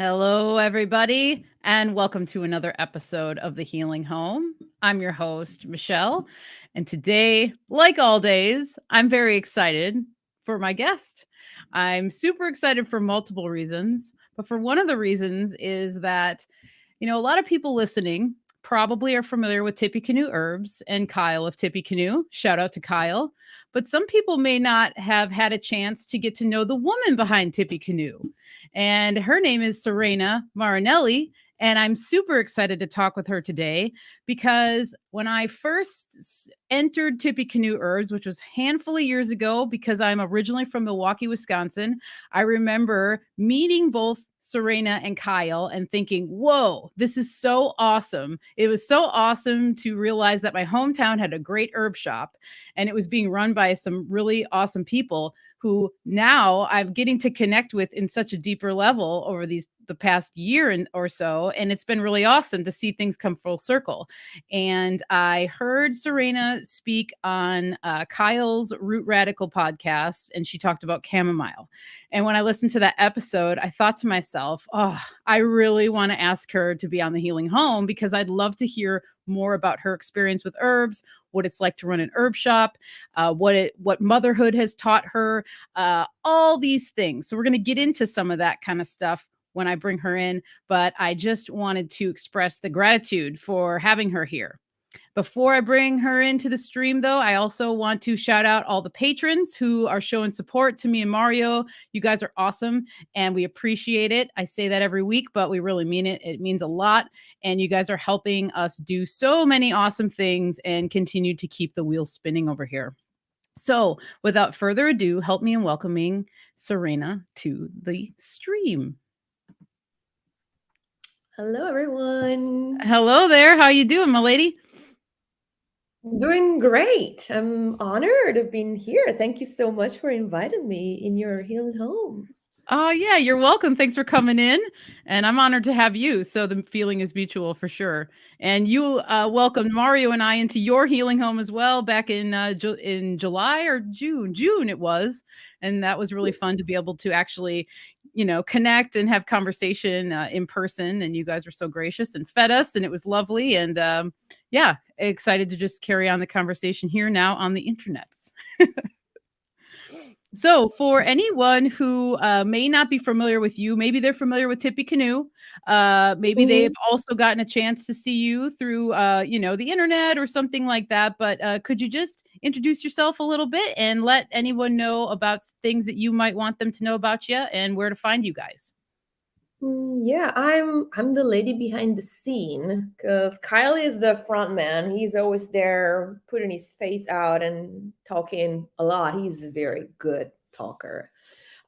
Hello, everybody, and welcome to another episode of The Healing Home. I'm your host, Michelle, and today, like all days, I'm very excited for my guest. I'm super excited for multiple reasons, but for one of the reasons is that, a lot of people listening probably are familiar with Tippecanoe Herbs and Kyle of Tippecanoe. Shout out to Kyle. But some people may not have had a chance to get to know the woman behind Tippecanoe. And her name is Serena Marinelli. And I'm super excited to talk with her today because when I first entered Tippecanoe Herbs, which was a handful of years ago, because I'm originally from Milwaukee, Wisconsin, I remember meeting both Serena and Kyle and thinking, whoa, this is so awesome. It was so awesome to realize that my hometown had a great herb shop and it was being run by some really awesome people who now I'm getting to connect with in such a deeper level over the past year or so. And it's been really awesome to see things come full circle. And I heard Serena speak on Kyle's Root Radical podcast, and she talked about chamomile. And when I listened to that episode, I thought to myself, oh, I really want to ask her to be on the Healing Home because I'd love to hear more about her experience with herbs, what it's like to run an herb shop, what motherhood has taught her, all these things. So we're going to get into some of that kind of stuff when I bring her in, but I just wanted to express the gratitude for having her here. Before I bring her into the stream, though, I also want to shout out all the patrons who are showing support to me and Mario. You guys are awesome, and we appreciate it. I say that every week, but we really mean it. It means a lot, and you guys are helping us do so many awesome things and continue to keep the wheels spinning over here. So, without further ado, help me in welcoming Serena to the stream. Hello, everyone. Hello there. How you doing, my lady? Doing great. I'm honored of being here. Thank you so much for inviting me in your healing home. Oh, yeah, you're welcome. Thanks for coming in. And I'm honored to have you. So the feeling is mutual for sure. And you welcomed Mario and I into your healing home as well back in July or June. June it was. And that was really fun to be able to actually, connect and have conversation in person. And you guys were so gracious and fed us. And it was lovely. And yeah, excited to just carry on the conversation here now on the internets. So, for anyone who may not be familiar with you, maybe they're familiar with Tippecanoe. Maybe they've also gotten a chance to see you through, the internet or something like that. But could you just introduce yourself a little bit and let anyone know about things that you might want them to know about you and where to find you guys? Yeah, I'm the lady behind the scene because Kyle is the front man. He's always there putting his face out and talking a lot. He's a very good talker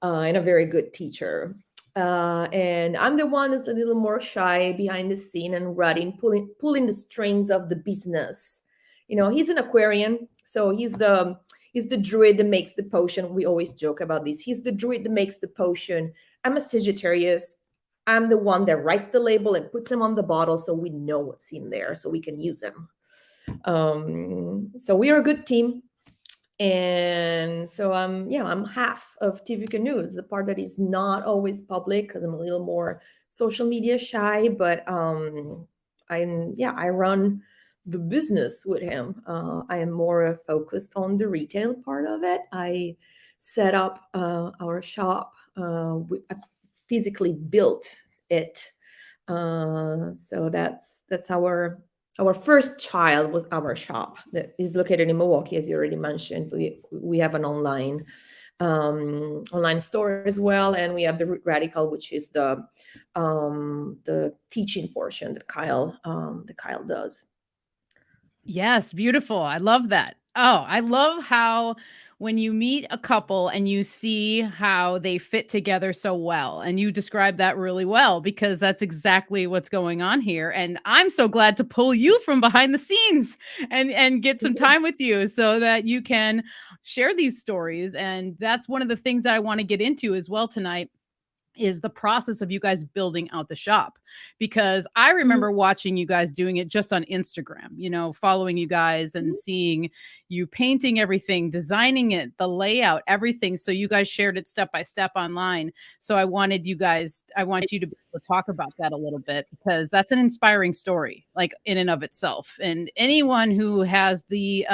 and a very good teacher. And I'm the one that's a little more shy behind the scene and running, pulling the strings of the business. He's an Aquarian, so he's the druid that makes the potion. We always joke about this. He's the druid that makes the potion. I'm a Sagittarius. I'm the one that writes the label and puts them on the bottle so we know what's in there so we can use them. So we are a good team. And so I'm half of Tippecanoe. It's the part that is not always public because I'm a little more social media shy, but I run the business with him. I am more focused on the retail part of it. I set up our shop. I physically built it. So that's our first child was our shop that is located in Milwaukee, as you already mentioned. We have an online store as well, and we have the Root Radical, which is the teaching portion that Kyle does. Yes, beautiful. I love that. Oh, I love how when you meet a couple and you see how they fit together so well. And you describe that really well because that's exactly what's going on here. And I'm so glad to pull you from behind the scenes and get some time with you so that you can share these stories. And that's one of the things that I want to get into as well tonight is the process of you guys building out the shop, because I Mhm. remember watching you guys doing it just on Instagram, following you guys and seeing you painting everything, designing it, the layout, everything. So you guys shared it step by step online. So I want you to be able to talk about that a little bit, because that's an inspiring story, like in and of itself. And anyone who has the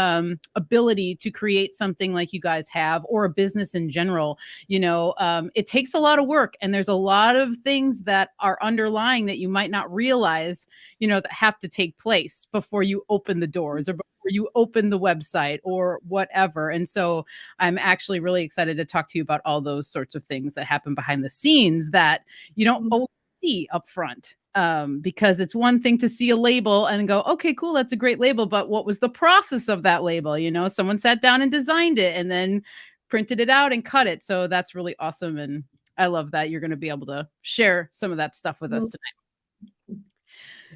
ability to create something like you guys have, or a business in general, it takes a lot of work, and there's a lot of things that are underlying that you might not realize, that have to take place before you open the doors, or before you open the website or whatever. And so I'm actually really excited to talk to you about all those sorts of things that happen behind the scenes that you don't Mhm. always see up front. Because it's one thing to see a label and go, okay, cool, that's a great label, but what was the process of that label? Someone sat down and designed it and then printed it out and cut it. So that's really awesome. And I love that you're going to be able to share some of that stuff with us Mhm. tonight.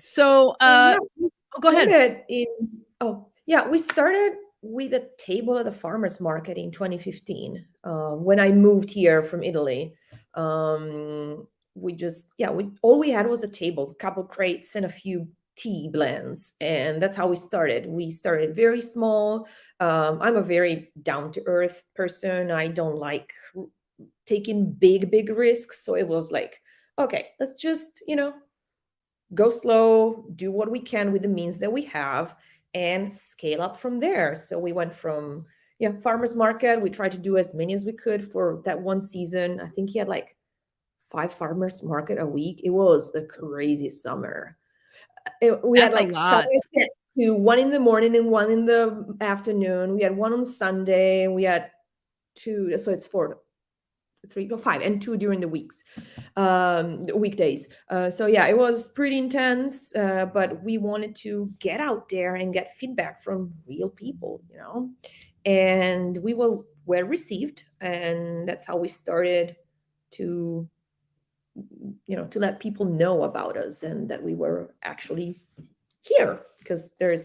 So, So yeah, we go ahead. started in we started with a table at the farmers market in 2015. When I moved here from Italy, we just we all we had was a table, a couple crates, and a few tea blends, and that's how we started. We started very small. I'm a very down to earth person. I don't like taking big risks, so it was like, okay, let's just go slow, do what we can with the means that we have, and scale up from there. So we went from farmers market. We tried to do as many as we could for that one season. I think he had like 5 farmers market a week. It was a crazy summer. We had That's a like lot. Saturday to one in the morning and one in the afternoon. We had one on Sunday. We had two, so it's 3 or 5 and 2 during the weekdays. So yeah, it was pretty intense, but we wanted to get out there and get feedback from real people, and we were well received, and that's how we started to to let people know about us and that we were actually here, because there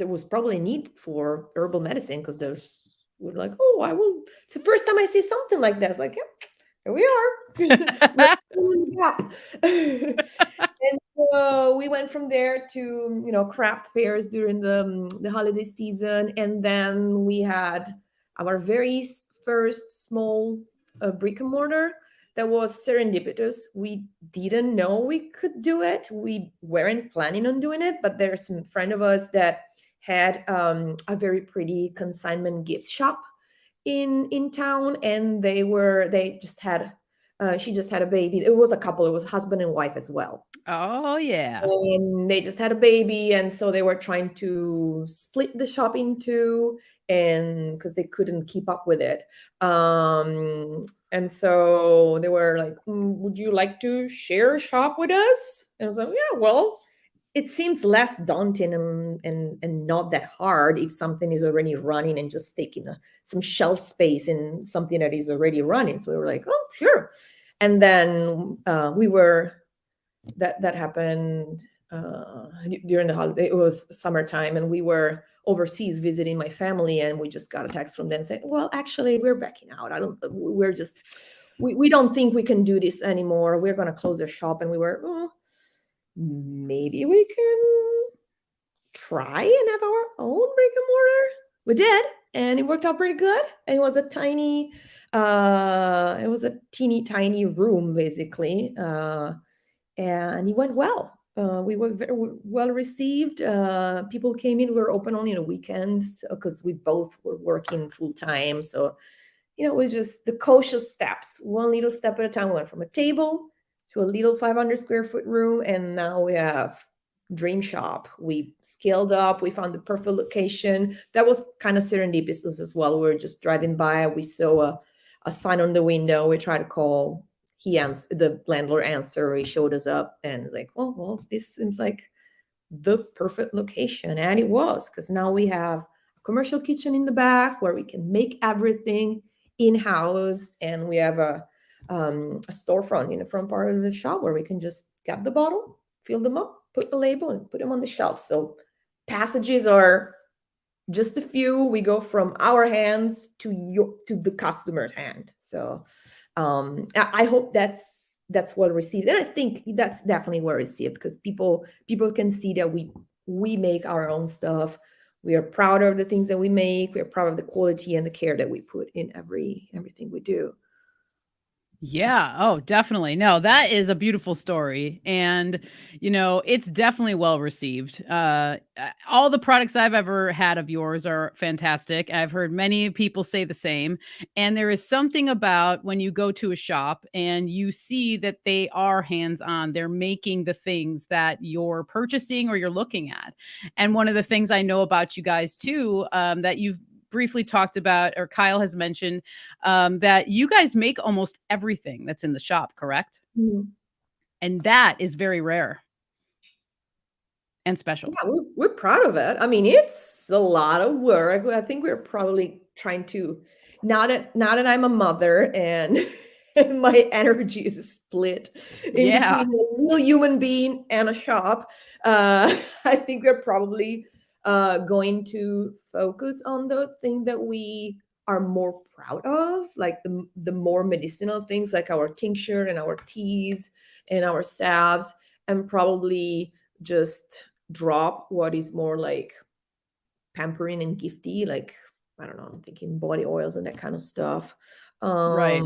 was probably a need for herbal medicine, because we're like, oh, I will, it's the first time I see something like that. It's like, yeah, here we are. We're filling the gap. And so we went from there to craft fairs during the holiday season, and then we had our very first small brick and mortar that was serendipitous. We didn't know we could do it. We weren't planning on doing it, but there's some friend of us that had a very pretty consignment gift shop in town, and they just had she just had a baby. It was a couple. It was husband and wife as well, Oh, yeah. and they just had a baby, and so they were trying to split the shop in two, and because they couldn't keep up with it, and so they were like, would you like to share a shop with us? And I was like, yeah, well, it seems less daunting and not that hard if something is already running and just taking some shelf space in something that is already running. So we were like, oh, sure. And then we were that happened during the holiday. It was summertime, and we were overseas visiting my family, and we just got a text from them saying, well, actually, we're backing out. We don't think we can do this anymore. We're going to close the shop. And we were, oh, maybe we can try and have our own brick and mortar. We did, and it worked out pretty good. And it was a teeny tiny room, basically, and it went well. We were very well received. People came in. We were open only on a weekend because we both were working full time. So it was just the cautious steps, one little step at a time. We went from a table to a little 500 square foot room, and now we have dream shop. We scaled up. We found the perfect location. That was kind of serendipitous as well. We were just driving by. We saw a sign on the window. We tried to call. The landlord answered. He showed us up, and it's like, oh, well, this seems like the perfect location. And it was, because now we have a commercial kitchen in the back where we can make everything in-house, and we have a storefront in the front part of the shop where we can just get the bottle, fill them up, put the label, and put them on the shelf. So passages are just a few. We go from our hands to the customer's hand. So I hope that's that's well received, and I think that's definitely well received because people can see that we make our own stuff. We are proud of the things that we make. We are proud of the quality and the care that we put in everything we do. Yeah. Oh, definitely. No, that is a beautiful story. And, it's definitely well received. All the products I've ever had of yours are fantastic. I've heard many people say the same. And there is something about when you go to a shop and you see that they are hands on, they're making the things that you're purchasing or you're looking at. And one of the things I know about you guys too, that you've briefly talked about, or Kyle has mentioned, that you guys make almost everything that's in the shop, correct? Mhm. And that is very rare and special. Yeah, we're proud of it. I mean, it's a lot of work. I think we're probably trying to, now that I'm a mother and my energy is split in Yeah, between a real human being and a shop. I think we're probably going to focus on the thing that we are more proud of, like the more medicinal things, like our tincture and our teas and our salves, and probably just drop what is more like pampering and gifty, like, I don't know, I'm thinking body oils and that kind of stuff. right.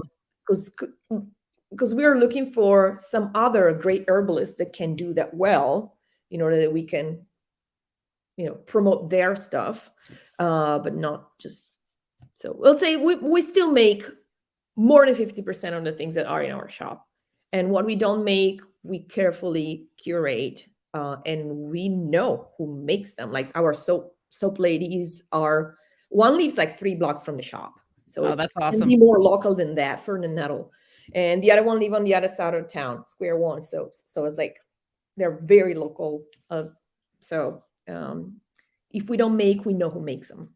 Because we are looking for some other great herbalists that can do that well, in order that we can, promote their stuff, but not just. So we'll say we still make more than 50% of the things that are in our shop, and what we don't make, we carefully curate, and we know who makes them. Like our soap ladies are, one lives like 3 blocks from the shop, so Oh, it that's can be awesome. more local than that for the nettle, and the other one live on the other side of town, Square One Soaps. So it's like they're very local. So if we don't make, we know who makes them.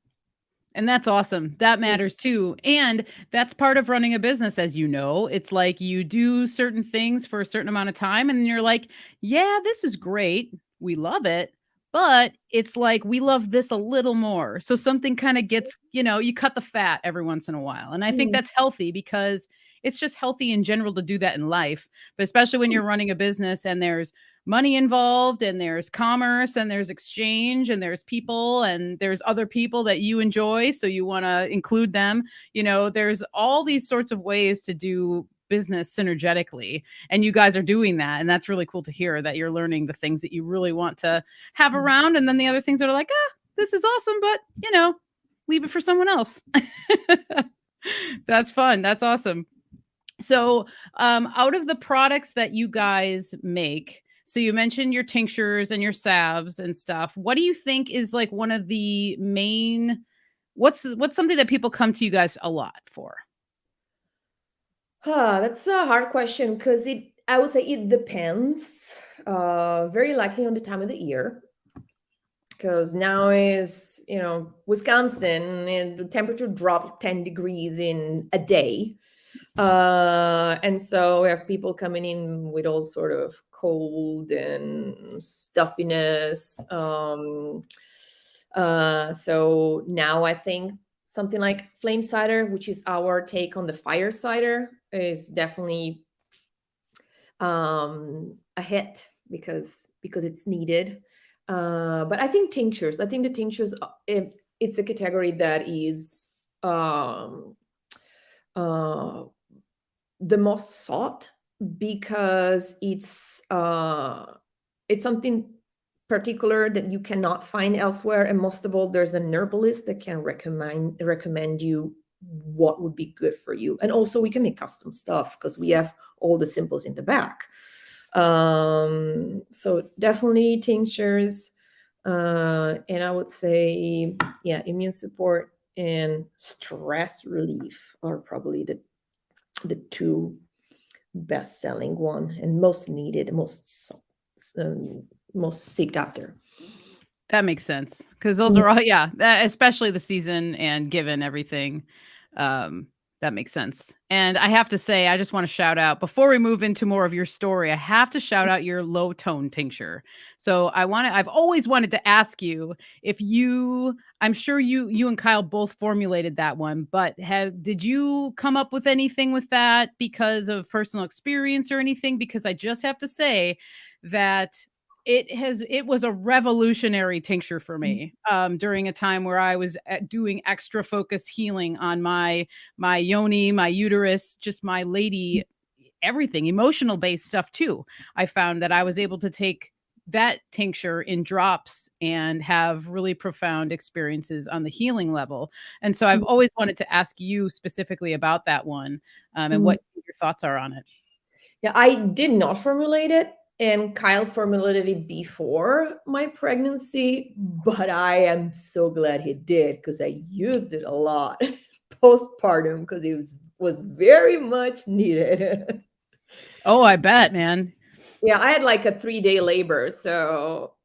And that's awesome. That matters too. And that's part of running a business, as you know. It's like you do certain things for a certain amount of time, and then you're like, yeah, this is great. We love it. But it's like we love this a little more. So something kind of gets, you cut the fat every once in a while. And I think Mm. that's healthy because it's just healthy in general to do that in life. But especially when you're running a business and there's money involved and there's commerce and there's exchange and there's people and there's other people that you enjoy, so you want to include them. There's all these sorts of ways to do business synergetically, and you guys are doing that, and that's really cool to hear that you're learning the things that you really want to have around, and then the other things that are like, this is awesome, but leave it for someone else. That's fun. That's awesome. So, out of the products that you guys make, so you mentioned your tinctures and your salves and stuff. What do you think is like one of the main? What's something that people come to you guys a lot for? That's a hard question because I would say it depends. Very likely on the time of the year. Because now is, Wisconsin, and the temperature dropped 10 degrees in a day. And so we have people coming in with all sort of cold and stuffiness. So now I think something like flame cider, which is our take on the fire cider, is definitely a hit because it's needed. But I think tinctures. I think the tinctures, it's a category that is uh, the most sought because it's something particular that you cannot find elsewhere, and most of all, there's an herbalist that can recommend you what would be good for you. And also we can make custom stuff because we have all the simples in the back. So definitely tinctures, and I would say, yeah, immune support and stress relief are probably the two best selling one and most needed, most seeked after. That makes sense because those are all, yeah, especially the season and given everything. Um, That makes sense. And I have to say, I just want to shout out before we move into more of your story, I have to shout out your low tone tincture. So I've always wanted to ask you if I'm sure you and Kyle both formulated that one, but did you come up with anything with that because of personal experience or anything? Because I just have to say that it was a revolutionary tincture for me during a time where I was doing extra focus healing on my yoni, my uterus, just my lady, everything, emotional based stuff too. I found that I was able to take that tincture in drops and have really profound experiences on the healing level. And so I've always wanted to ask you specifically about that one and Mhm. what your thoughts are on it. Yeah, I did not formulate it, and Kyle formulated it before my pregnancy, but I am so glad he did because I used it a lot postpartum because it was very much needed. Oh, I bet, man. Yeah, I had like a 3-day labor, so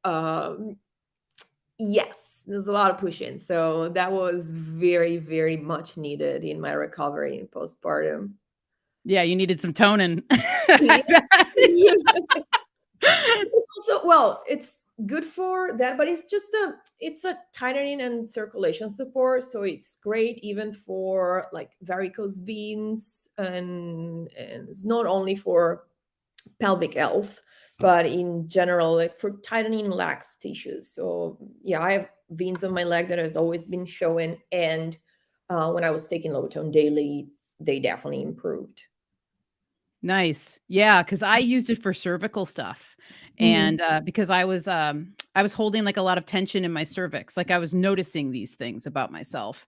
yes, there's a lot of pushing. So that was very, very much needed in my recovery in postpartum. Yeah, you needed some toning. Yeah. I bet. It's also, well, it's good for that, but it's a tightening and circulation support, so it's great even for like varicose veins, and it's not only for pelvic health, but in general, like for tightening lax tissues. So yeah, I have veins on my leg that has always been showing, and when I was taking Loton daily, they definitely improved. Nice. Yeah, because I used it for cervical stuff. Mhm. And, because I was holding, like, a lot of tension in my cervix, like, I was noticing these things about myself.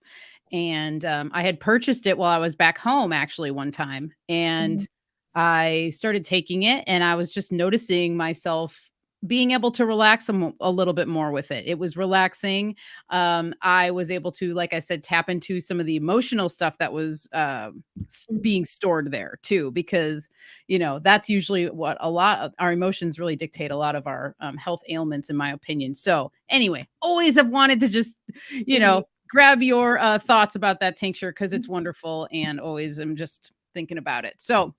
And, I had purchased it while I was back home actually one time, and Mhm. I started taking it, and I was just noticing myself being able to relax a little bit more with it. It was relaxing. I was able to, like I said, tap into some of the emotional stuff that was, being stored there too, because that's usually what a lot of our emotions really dictate a lot of our health ailments, in my opinion. So anyway, always have wanted to just grab your thoughts about that tincture because it's wonderful, and always am just thinking about it. So,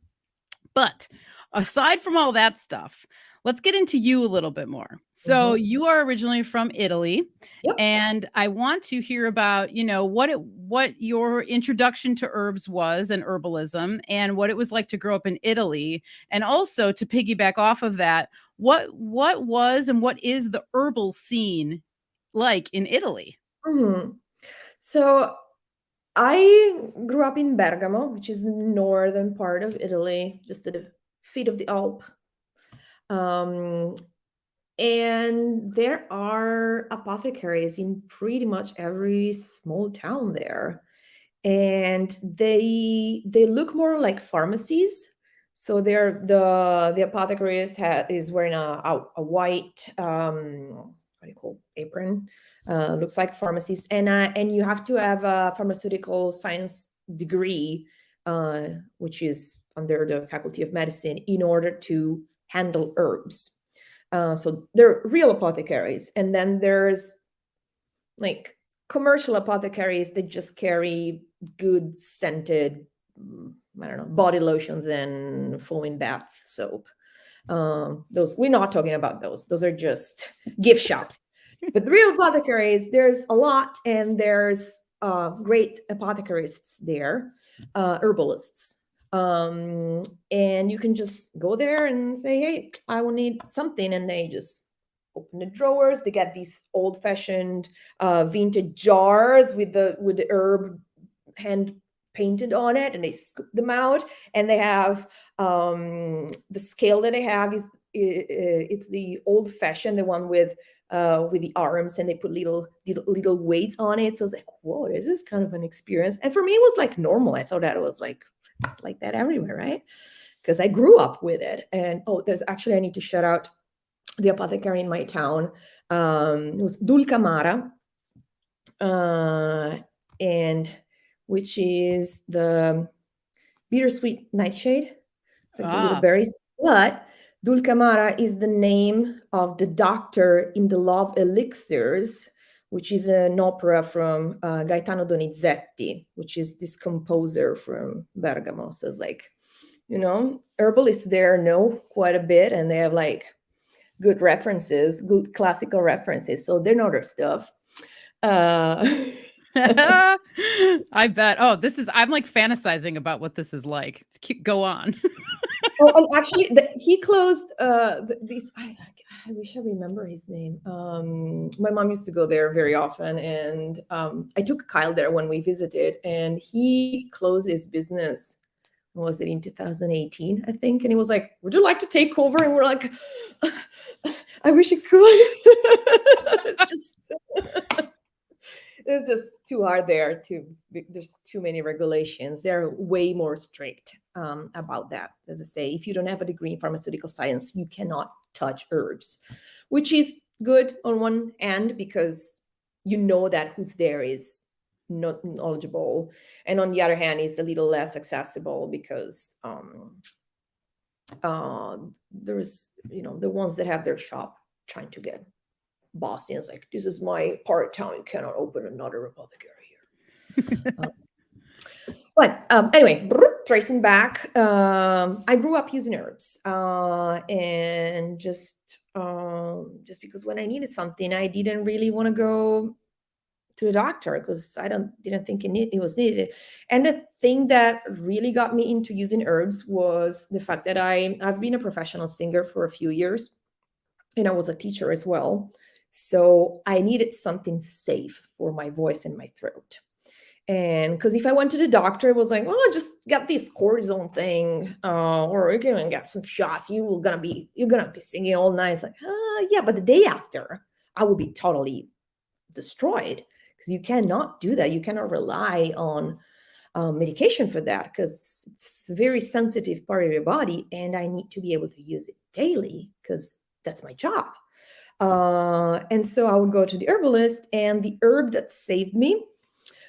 but aside from all that stuff, let's get into you a little bit more. So, Mhm. you are originally from Italy, Yep. and I want to hear about, what your introduction to herbs was and herbalism, and what it was like to grow up in Italy, and also to piggyback off of that, what was and what is the herbal scene like in Italy? Mhm. So I grew up in Bergamo, which is northern part of Italy, just at the feet of the Alp. Um, and there are apothecaries in pretty much every small town there, and they look more like pharmacies. So they're the apothecarist is wearing a white what do you call apron, looks like pharmacist, and you have to have a pharmaceutical science degree, uh, which is under the Faculty of Medicine, in order to handle herbs. So they're real apothecaries, and then there's like commercial apothecaries that just carry good scented, I don't know, body lotions and foaming bath soap. Those, we're not talking about those. Those are just gift shops. But the real apothecaries, there's a lot, and there's great apothecarists there, herbalists. And you can just go there and say, hey, I will need something. And they just open the drawers. They get these old fashioned vintage jars with the herb hand painted on it, and they scoop them out, and they have the scale that they have is it's the old fashioned, the one with the arms, and they put little weights on it. So it's like, whoa, this is kind of an experience. And for me, it was like normal. I thought that it was like, it's like that everywhere, right? Because I grew up with it. And oh, there's actually, I need to shout out the apothecary in my town. It was Dulcamara, uh, and which is the bittersweet nightshade. It's like the little Ah, berries. But Dulcamara is the name of the doctor in the love elixirs, which is an opera from Gaetano Donizetti, which is this composer from Bergamo. So it's like, herbalists there know quite a bit, and they have like good references, good classical references. So they know their stuff. I bet. Oh, I'm like fantasizing about what this is like. Go on. Oh, and actually, he closed these. I wish I remember his name. My mom used to go there very often, and I took Kyle there when we visited, and he closed his business. Was it in 2018, I think? And he was like, "Would you like to take over?" And we're like, "I wish I could." It's just too hard there. There's too many regulations. They're way more strict about that. As I say, if you don't have a degree in pharmaceutical science, you cannot touch herbs, which is good on one end because you know that who's there is not knowledgeable, and on the other hand, it's a little less accessible because there's the ones that have their shop trying to get bossy, and it's like, this is my part-time, you cannot open another apothecary here. But anyway, tracing back, I grew up using herbs, and just because when I needed something, I didn't really want to go to the doctor because I didn't think it was needed. And the thing that really got me into using herbs was the fact that I've been a professional singer for a few years, and I was a teacher as well. So I needed something safe for my voice and my throat. And because if I went to the doctor, it was like, oh, just get this cortisone thing, or you're gonna get some shots. You're gonna be singing all night. It's like, yeah, but the day after, I will be totally destroyed because you cannot do that. You cannot rely on medication for that because it's a very sensitive part of your body, and I need to be able to use it daily because that's my job. And so I would go to the herbalist, and the herb that saved me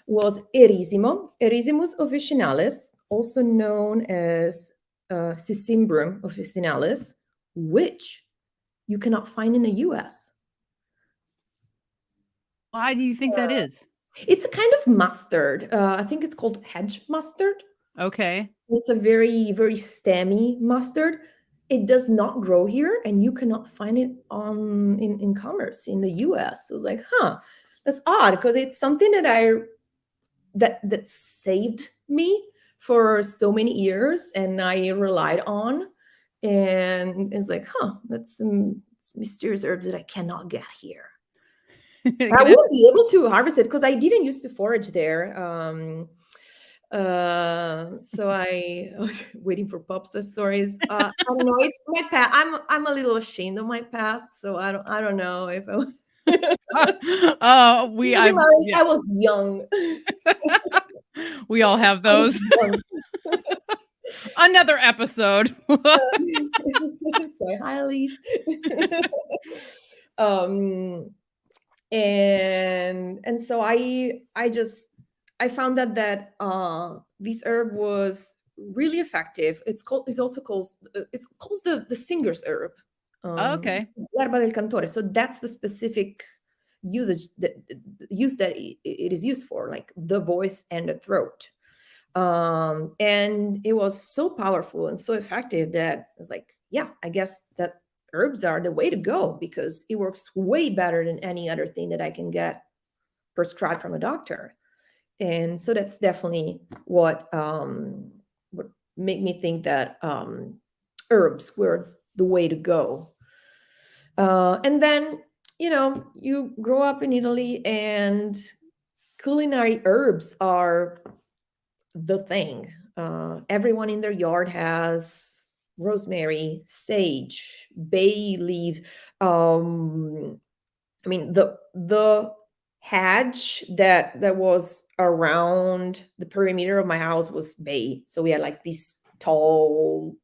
was Erisimus officinalis, also known as Cicimbrum officinalis, which you cannot find in the US. Why do you think that is? It's a kind of mustard. I think it's called hedge mustard. Okay. It's a very, very stemmy mustard. It does not grow here, and you cannot find it in commerce in the US. It was like, that's odd, because it's something that saved me for so many years, and I relied on. And it's like, that's some mysterious herbs that I cannot get here. I won't be able to harvest it because I didn't used to forage there. So I was waiting for Popstar stories. I don't know. It's my past. I'm a little ashamed of my past, so I don't know if I was young. We all have those. Another episode. Say hi, Elise. And so I found that this herb was really effective. It's also called the singer's herb. Okay. L'erba del cantore. So that's the specific use that it is used for, like the voice and the throat. And it was so powerful and so effective that it's like, yeah, I guess that herbs are the way to go because it works way better than any other thing that I can get prescribed from a doctor. And so that's definitely what made me think that herbs were the way to go. And then, you grow up in Italy, and culinary herbs are the thing. Everyone in their yard has rosemary, sage, bay leaf. I mean, the hedge that was around the perimeter of my house was bay. So we had like this tall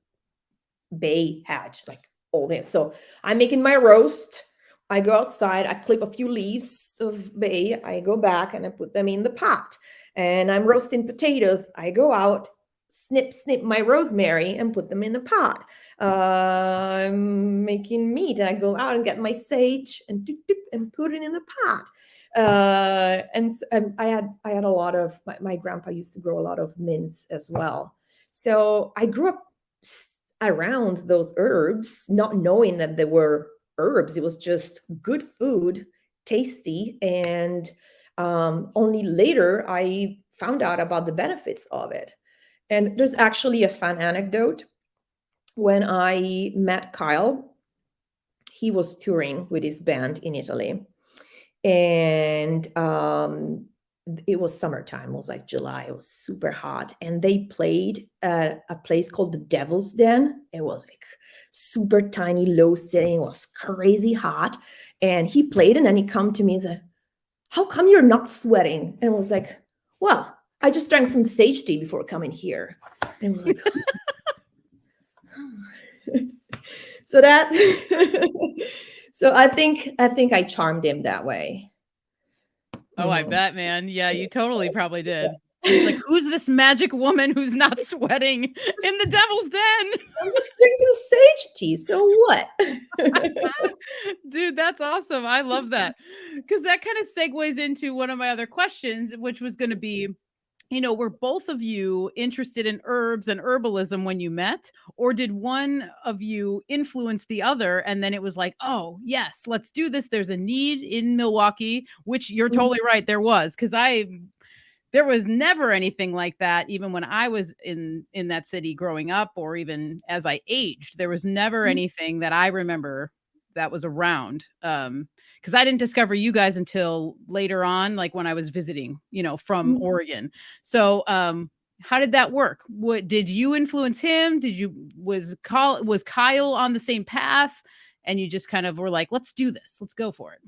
bay hedge, like all this. So I'm making my roast. I go outside, I clip a few leaves of bay, I go back and I put them in the pot. And I'm roasting potatoes. I go out, snip my rosemary and put them in a pot. I'm making meat, and I go out and get my sage and and put it in the pot. And I had a lot of my grandpa used to grow a lot of mints as well. So I grew up around those herbs, not knowing that they were herbs. It was just good food, tasty, and only later I found out about the benefits of it. And there's actually a fun anecdote. When I met Kyle, he was touring with his band in Italy. And it was summertime. It was like July. It was super hot. And they played at a place called the Devil's Den. It was like super tiny, low sitting. It was crazy hot. And he played, and then he come to me and said, "How come you're not sweating?" And I was like, "Well, I just drank some sage tea before coming here." And it was like, so that, so I think I charmed him that way. Oh, I bet, man. Yeah, you totally probably did. He's like, who's this magic woman who's not sweating in the devil's den? I'm just drinking sage tea. So what? Dude, that's awesome. I love that. Because that kind of segues into one of my other questions, which was going to be, were both of you interested in herbs and herbalism when you met? Or did one of you influence the other? And then it was like, oh, yes, let's do this. There's a need in Milwaukee, which you're totally right. There was, because there was never anything like that, even when I was in that city growing up, or even as I aged. There was never anything that I remember that was around. Because I didn't discover you guys until later on, like when I was visiting, from Oregon. So how did that work? What did you influence him? Was Kyle on the same path? And you just kind of were like, let's do this. Let's go for it.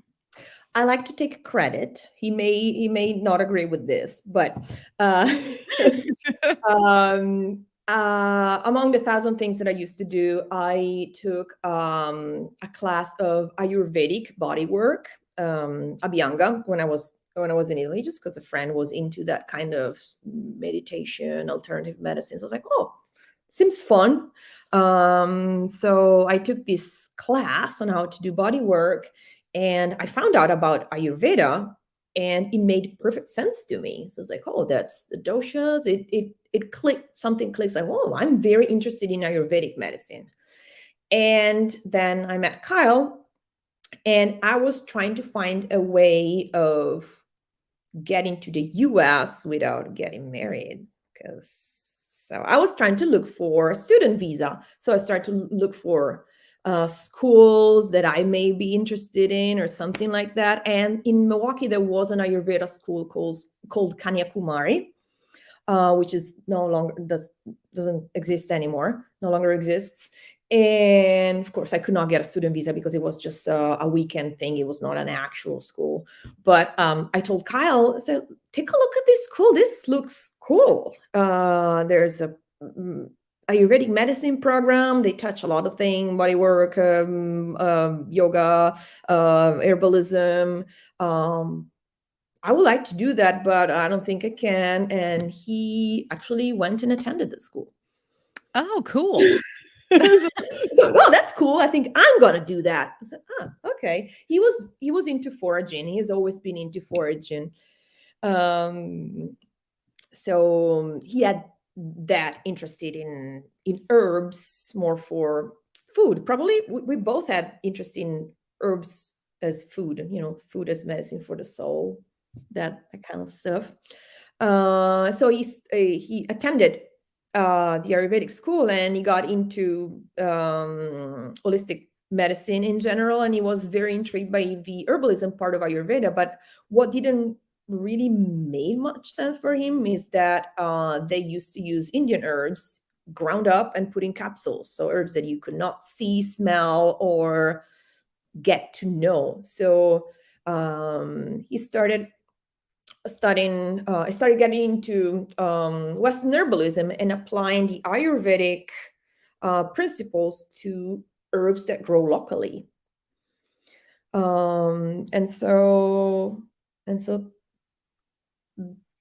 I like to take credit. He may not agree with this, but among the 1,000 things that I used to do, I took a class of Ayurvedic body work, Abhyanga, when I was in Italy, just because a friend was into that kind of meditation, alternative medicine. So I was like, oh, seems fun. So I took this class on how to do body work, and I found out about Ayurveda, and it made perfect sense to me. So it's like, oh, that's the doshas. It clicked, something clicks, like, oh, I'm very interested in Ayurvedic medicine. And then I met Kyle, and I was trying to find a way of getting to the US without getting married, so I was trying to look for a student visa. So I started to look for schools that I may be interested in or something like that. And in Milwaukee, there was an Ayurveda school called Kanyakumari, which is no longer doesn't exist anymore, no longer exists. And of course, I could not get a student visa because it was just a weekend thing. It was not an actual school. But I told Kyle, I said, take a look at this school. This looks cool. There's a Ayurvedic medicine program. They touch a lot of things: body work, yoga, herbalism. I would like to do that, but I don't think I can. And he actually went and attended the school. Oh, cool. So, oh, that's cool. I think I'm gonna do that. I said, okay. He was into foraging. He has always been into foraging. So he had that interested in herbs more for food. Probably we both had interest in herbs as food, food as medicine for the soul, that kind of stuff. So he attended the Ayurvedic school, and he got into holistic medicine in general, and he was very intrigued by the herbalism part of Ayurveda. But what didn't really made much sense for him is that they used to use Indian herbs ground up and put in capsules, so herbs that you could not see, smell, or get to know. So he started studying, I started getting into Western herbalism and applying the Ayurvedic principles to herbs that grow locally. And so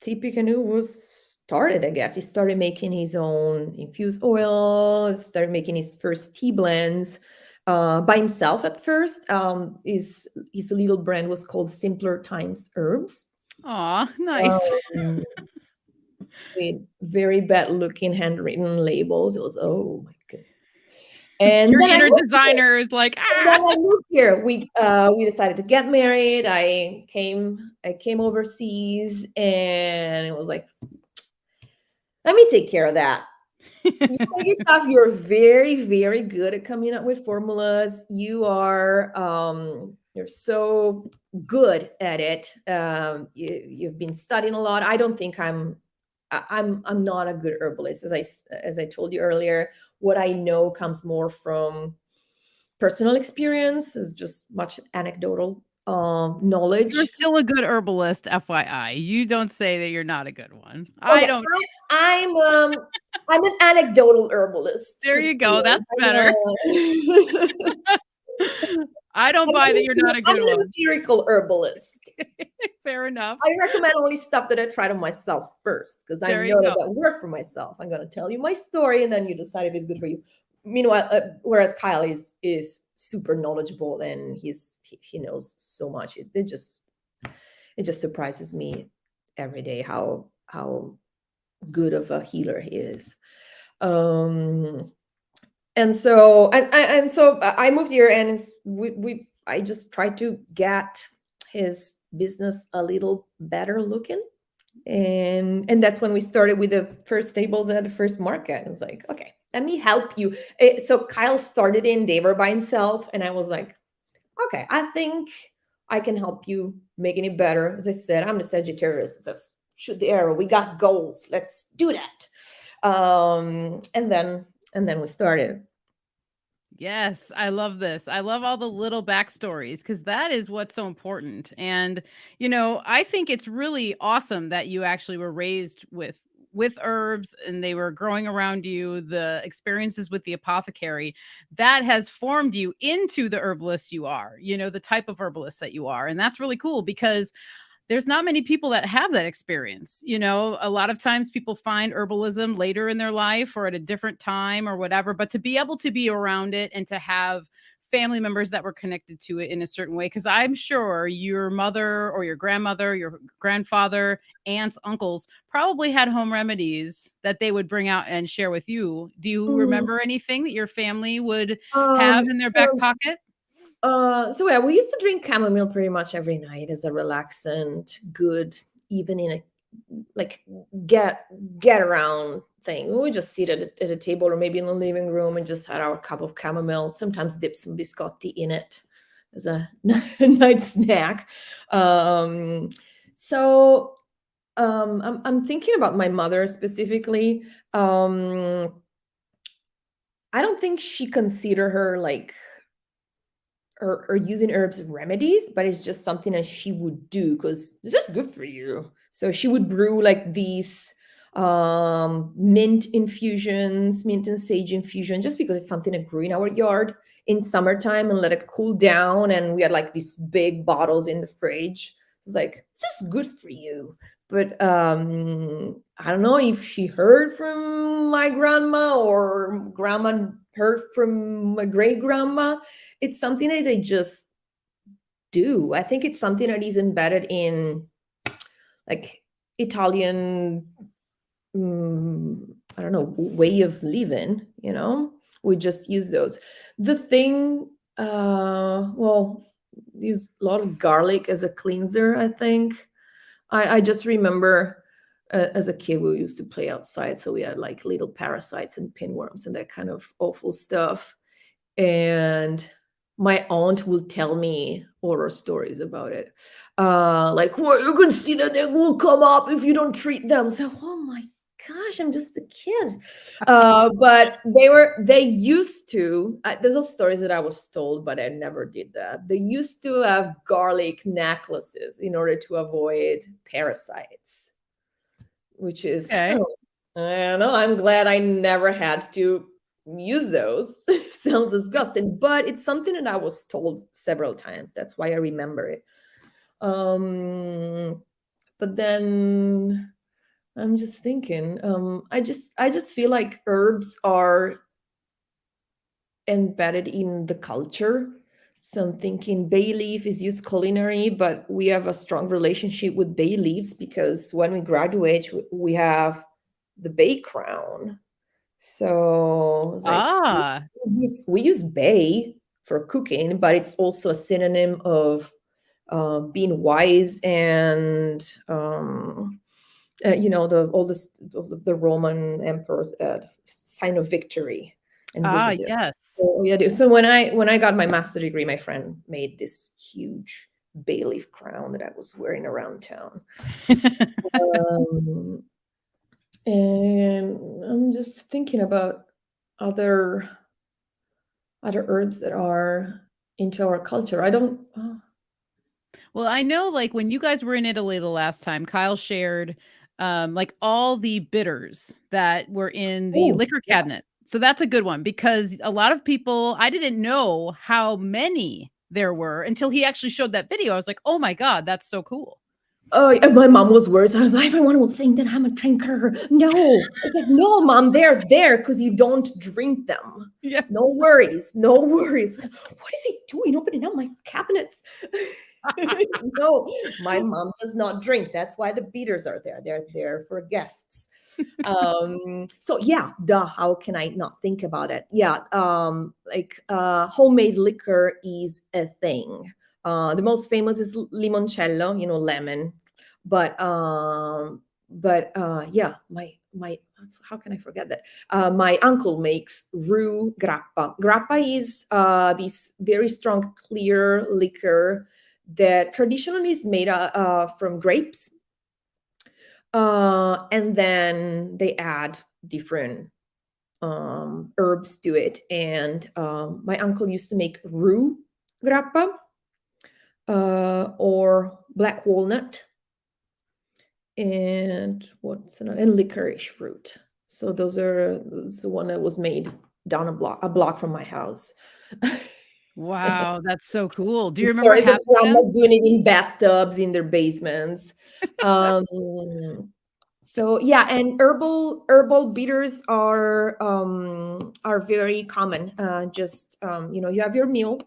Tippecanoe was started, I guess. He started making his own infused oils, started making his first tea blends by himself at first. His little brand was called Simpler Times Herbs. Aw, nice. Um, with very bad looking handwritten labels. It was, oh my goodness. And Your then I inner moved here. designer is like, And then ah. I moved here. We decided to get married. I came overseas, and it was like, let me take care of that. You know yourself, you're very, very good at coming up with formulas. You're so good at it. You've been studying a lot. I don't think I'm not a good herbalist. As I told you earlier, what I know comes more from personal experience, is just much anecdotal You're knowledge. still a good herbalist, FYI. You don't say that you're not a good one. I Okay, don't. I'm an anecdotal herbalist. There Let's you be go. That's better. honest. I don't buy that you're not a I'm good an one. empirical herbalist. Fair enough. I recommend only stuff that I tried on myself first, because I There you know go. that worked for myself. I'm going to tell you my story, and then you decide if it's good for you. Meanwhile, whereas Kyle is super knowledgeable, and he knows so much. It just surprises me every day how good of a healer he is. And so I moved here, and I just tried to get his business a little better looking, and that's when we started with the first tables at the first market. It's like, okay, let me help you. So Kyle started in Denver by himself, and I was like, okay, I think I can help you making it better. As I said, I'm the Sagittarius, so shoot the arrow. We got goals. Let's do that. And then we started. Yes, I love this. I love all the little backstories because that is what's so important. And I think it's really awesome that you actually were raised with herbs and they were growing around you. The experiences with the apothecary that has formed you into the herbalist you are. The type of herbalist that you are, and that's really cool because there's not many people that have that experience. A lot of times people find herbalism later in their life or at a different time or whatever, but to be able to be around it and to have family members that were connected to it in a certain way, because I'm sure your mother or your grandmother, your grandfather, aunts, uncles probably had home remedies that they would bring out and share with you. Do you Mm, remember anything that your family would have Um, in their back so, pocket? so yeah, we used to drink chamomile pretty much every night as a relaxant, good, even in a like get around thing. We would just sit at a table or maybe in the living room and just had our cup of chamomile. Sometimes dip some biscotti in it as a night snack. Um, so I'm thinking about my mother specifically. I don't think she considered her like or using herbs remedies, but it's just something that she would do because this is good for you. So she would brew like these mint infusions, mint and sage infusion, just because it's something that grew in our yard in summertime and let it cool down. And we had like these big bottles in the fridge. It's like, this is good for you. But I don't know if she heard from my grandma or grandma heard from my great grandma. It's something that they just do. I think it's something that is embedded in like Italian, I don't know, way of living. We just use those. The thing, well, use a lot of garlic as a cleanser, I think. I just remember as a kid, we used to play outside. So we had like little parasites and pinworms and that kind of awful stuff. And my aunt will tell me horror stories about it. Like, well, you can see that they will come up if you don't treat them. So, oh my gosh, I'm just a kid. But they used to, there's those stories that I was told, but I never did that. They used to have garlic necklaces in order to avoid parasites, which is, Okay. I don't know. I'm glad I never had to use those. Sounds disgusting, but it's something that I was told several times. That's why I remember it. But then I'm just thinking. I just feel like herbs are embedded in the culture. So I'm thinking bay leaf is used culinary, but we have a strong relationship with bay leaves because when we graduate, we have the bay crown. So it's like Ah, we use bay for cooking, but it's also a synonym of being wise and the oldest of the Roman emperors sign of victory and wisdom. yes. So yeah, so when I got my master degree, my friend made this huge bay leaf crown that I was wearing around town. Um, and I'm just thinking about other other herbs that are into our culture. I don't. Well, I know, like, when you guys were in Italy the last time, Kyle shared, like, all the bitters that were in the Oh, liquor yeah. cabinet. So that's a good one because a lot of people I didn't know how many there were until he actually showed that video. I was like, "Oh my god, that's so cool." Oh, and my mom was worse. Everyone will think that I'm a drinker. No, it's like, no, mom, they're there because you don't drink them. Yeah. No worries, no worries. What is he doing opening up my cabinets? No, my mom does not drink. That's why the beaters are there. They're there for guests. So yeah, how can I not think about it? Yeah, homemade liquor is a thing. The most famous is limoncello, lemon. But yeah, my how can I forget that? My uncle makes rue grappa. Grappa is this very strong, clear liquor that traditionally is made from grapes, and then they add different herbs to it. And my uncle used to make rue grappa, or black walnut, and what's another, and licorice root. So this is the one that was made down a block from my house. Wow, that's so cool. Do The you remember stories of having them? grandmas doing it in bathtubs in their basements. Um, so yeah, and herbal bitters are very common. Just you have your meal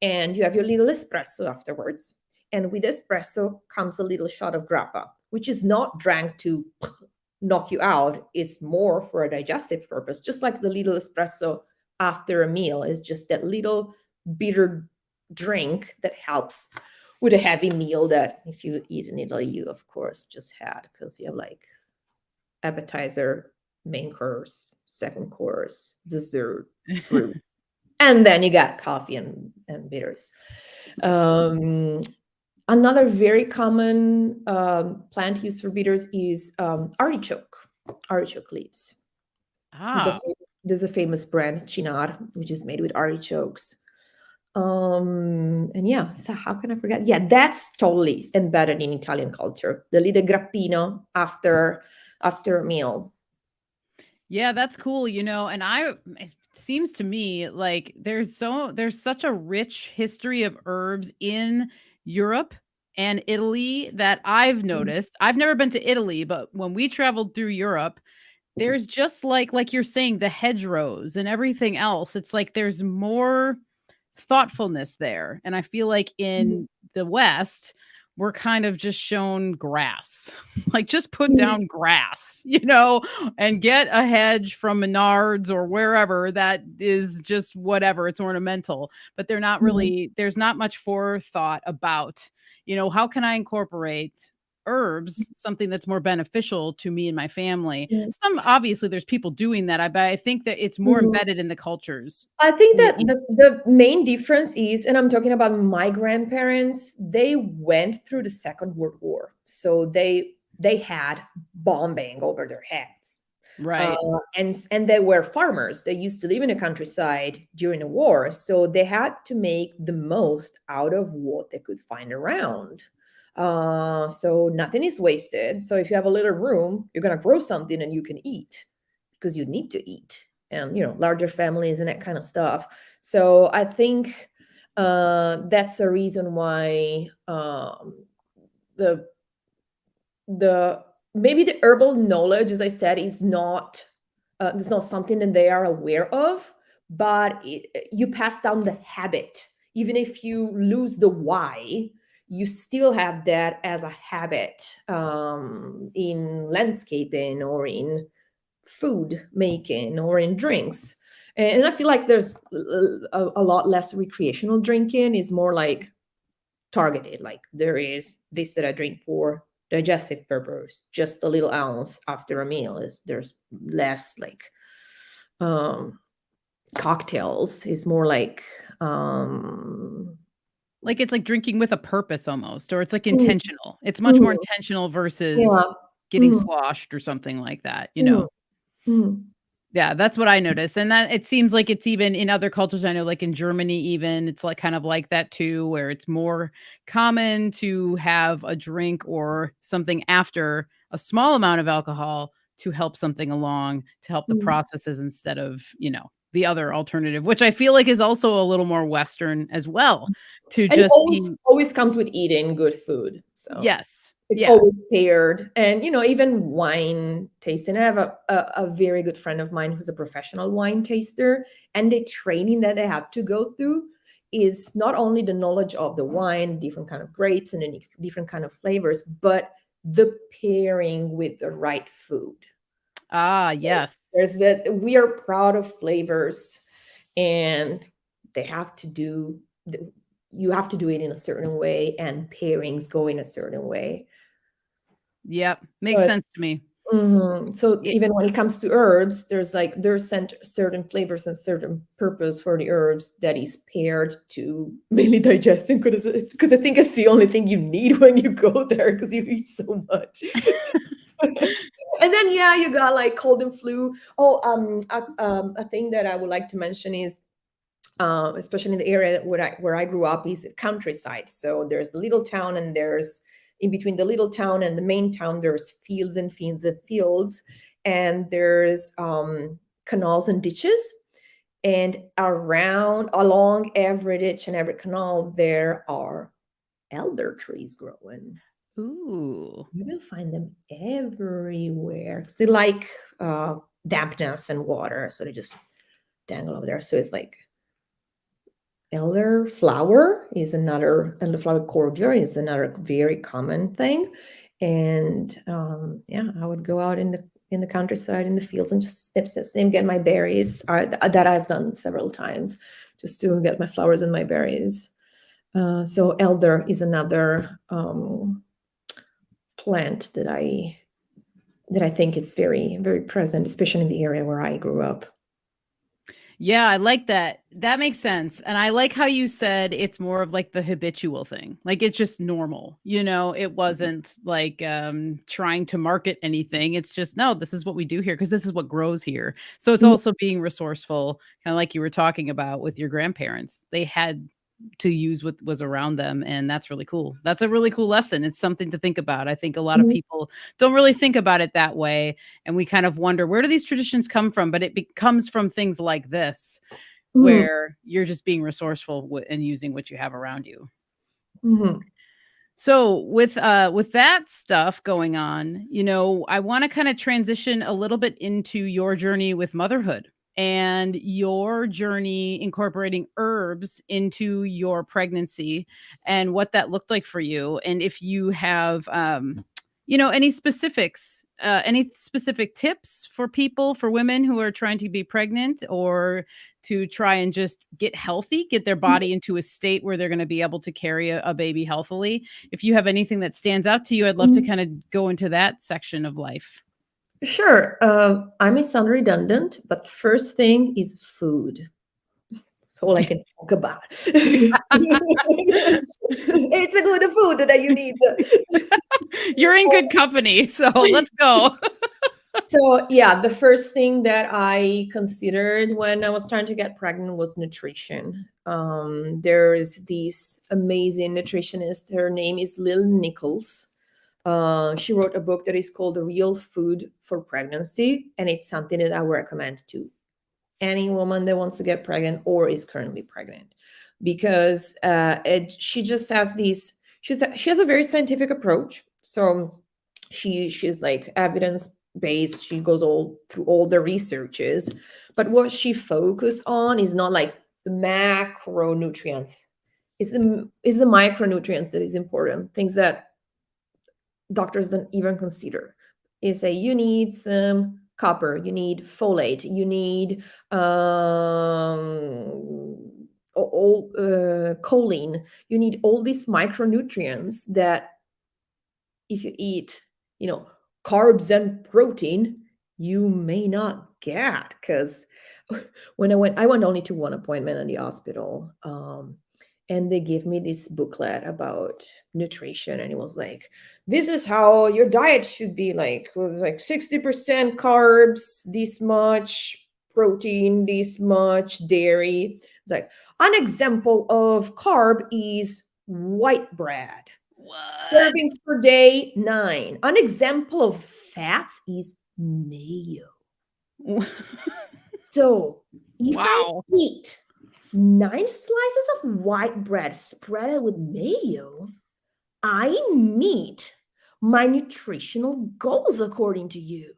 and you have your little espresso afterwards. And with espresso comes a little shot of grappa, which is not drank to knock you out. It's more for a digestive purpose, just like the little espresso after a meal is just that little bitter drink that helps with a heavy meal that if you eat in Italy, you of course just had, because you have like appetizer, main course, second course, dessert, fruit, and then you got coffee and bitters. Um, Another very common plant used for bitters is artichoke leaves. There's a, Ah. fa- there's a famous brand, Chinar, which is made with artichokes. And yeah, so how can I forget? Yeah, that's totally embedded in Italian culture. The little grappino after a meal. Yeah, that's cool, and it seems to me like there's such a rich history of herbs in Europe and Italy that I've noticed. I've never been to Italy, but when we traveled through Europe, there's just like you're saying, the hedgerows and everything else. It's like there's more thoughtfulness there. And I feel like Mhm. in the West, we're kind of just shown grass. Like just put down grass, and get a hedge from Menards or wherever that is just whatever, it's ornamental. But there's not much forethought about, how can I incorporate herbs, something that's more beneficial to me and my family. Some obviously there's people doing that. But I think that it's more Mhm. embedded in the cultures. I think in that the the main difference is, and I'm talking about my grandparents, they went through the Second World War. So they had bombing over their heads. Uh, Right. and they were farmers. They used to live in the countryside during the war. So they had to make the most out of what they could find around. So nothing is wasted. So if you have a little room, you're going to grow something and you can eat because you need to eat, and larger families and that kind of stuff. So I think that's a reason why the the maybe the herbal knowledge, as I said, is not it's not something that they are aware of, but you pass down the habit. Even if you lose the why, you still have that as a habit, in landscaping or in food making or in drinks. And I feel like there's a lot less recreational drinking. Is more like targeted. Like, there is this that I drink for digestive purpose, just a little ounce after a meal. Is There's less like um cocktails. Is more Like it's like drinking with a purpose almost, or it's like mm, intentional. It's much more mm, intentional versus yeah. getting Mm, sloshed or something like that, you mm, know? mm, Yeah, that's what I noticed. And that it seems like it's even in other cultures. I know, like in Germany, even it's like kind of like that too, where it's more common to have a drink or something after a small amount of alcohol to help something along, to help the mm. processes instead of, the other alternative, which I feel like is also a little more Western as well, to And it just be, always comes with eating good food. So yes. it's Yeah. always paired. And even wine tasting. I have a very good friend of mine who's a professional wine taster, and the training that they have to go through is not only the knowledge of the wine, different kind of grapes and any different kind of flavors, but the pairing with the right food. Ah, yes. There's that. We are proud of flavors, and they have to do you have to do it in a certain way, and pairings go in a certain way. Yep. So Makes sense to me. so It, even when it comes to herbs, there's certain flavors and certain purpose for the herbs that is paired to mainly digestion, because I think it's the only thing you need when you go there, because you eat so much. And then, yeah, you got like cold and flu. Oh, a thing that I would like to mention is, especially in the area where I grew up, is countryside. So there's a little town, and there's in between the little town and the main town, there's fields and fields and fields, and there's canals and ditches. And along every ditch and every canal, there are elder trees growing. ooh. You can find them everywhere, 'cause they like dampness and water, so they just dangle over there. So it's like elderflower cordial is another very common thing. And yeah, I would go out in the countryside, in the fields, and just snip, get my berries. That I've done several times, just to get my flowers and my berries. So elder is another plant that I think is very, very present, especially in the area where I grew up. Yeah, I like that. That makes sense. And I like how you said it's more of like the habitual thing. Like it's just normal. It wasn't like trying to market anything. It's just no, this is what we do here because this is what grows here. So it's also being resourceful, kind of like you were talking about with your grandparents. They had to use what was around them, and that's really cool. That's a really cool lesson. It's something to think about. I think a lot of Mhm. people don't really think about it that way, and we kind of wonder, where do these traditions come from? But comes from things like this, Mhm. where you're just being resourceful and using what you have around you. Mhm. So with that stuff going on, I want to kind of transition a little bit into your journey with motherhood and your journey incorporating herbs into your pregnancy and what that looked like for you, and if you have any specific tips for people, for women who are trying to be pregnant or to try and just get healthy, get their body into a state where they're going to be able to carry a baby healthily. If you have anything that stands out to you, I'd love to Mhm. kind of go into that section of life. Sure. I may sound redundant, but the first thing is food. That's all I can talk about. It's a good food that you need. You're in good company, so let's go. So yeah, the first thing that I considered when I was trying to get pregnant was nutrition. There's this amazing nutritionist. Her name is Lil Nichols. She wrote a book that is called The Real Food for Pregnancy, and it's something that I would recommend to any woman that wants to get pregnant or is currently pregnant, because she just has she has a very scientific approach. So She's like evidence based. She goes all through all the researches, but what she focus on is not like the macronutrients. It's the micronutrients that is important, things that doctors don't even consider. Is say you need some copper, you need folate, you need all choline, you need all these micronutrients that if you eat, you know, carbs and protein, you may not get. Because when I went only to one appointment in the hospital, and they gave me this booklet about nutrition, and it was like, this is how your diet should be like. It was like 60% carbs, this much protein, this much dairy. It's like an example of carb is white bread. What? Servings per day, 9. An example of fats is mayo. So if I Wow. eat 9 slices of white bread spread with mayo, I meet my nutritional goals according to you.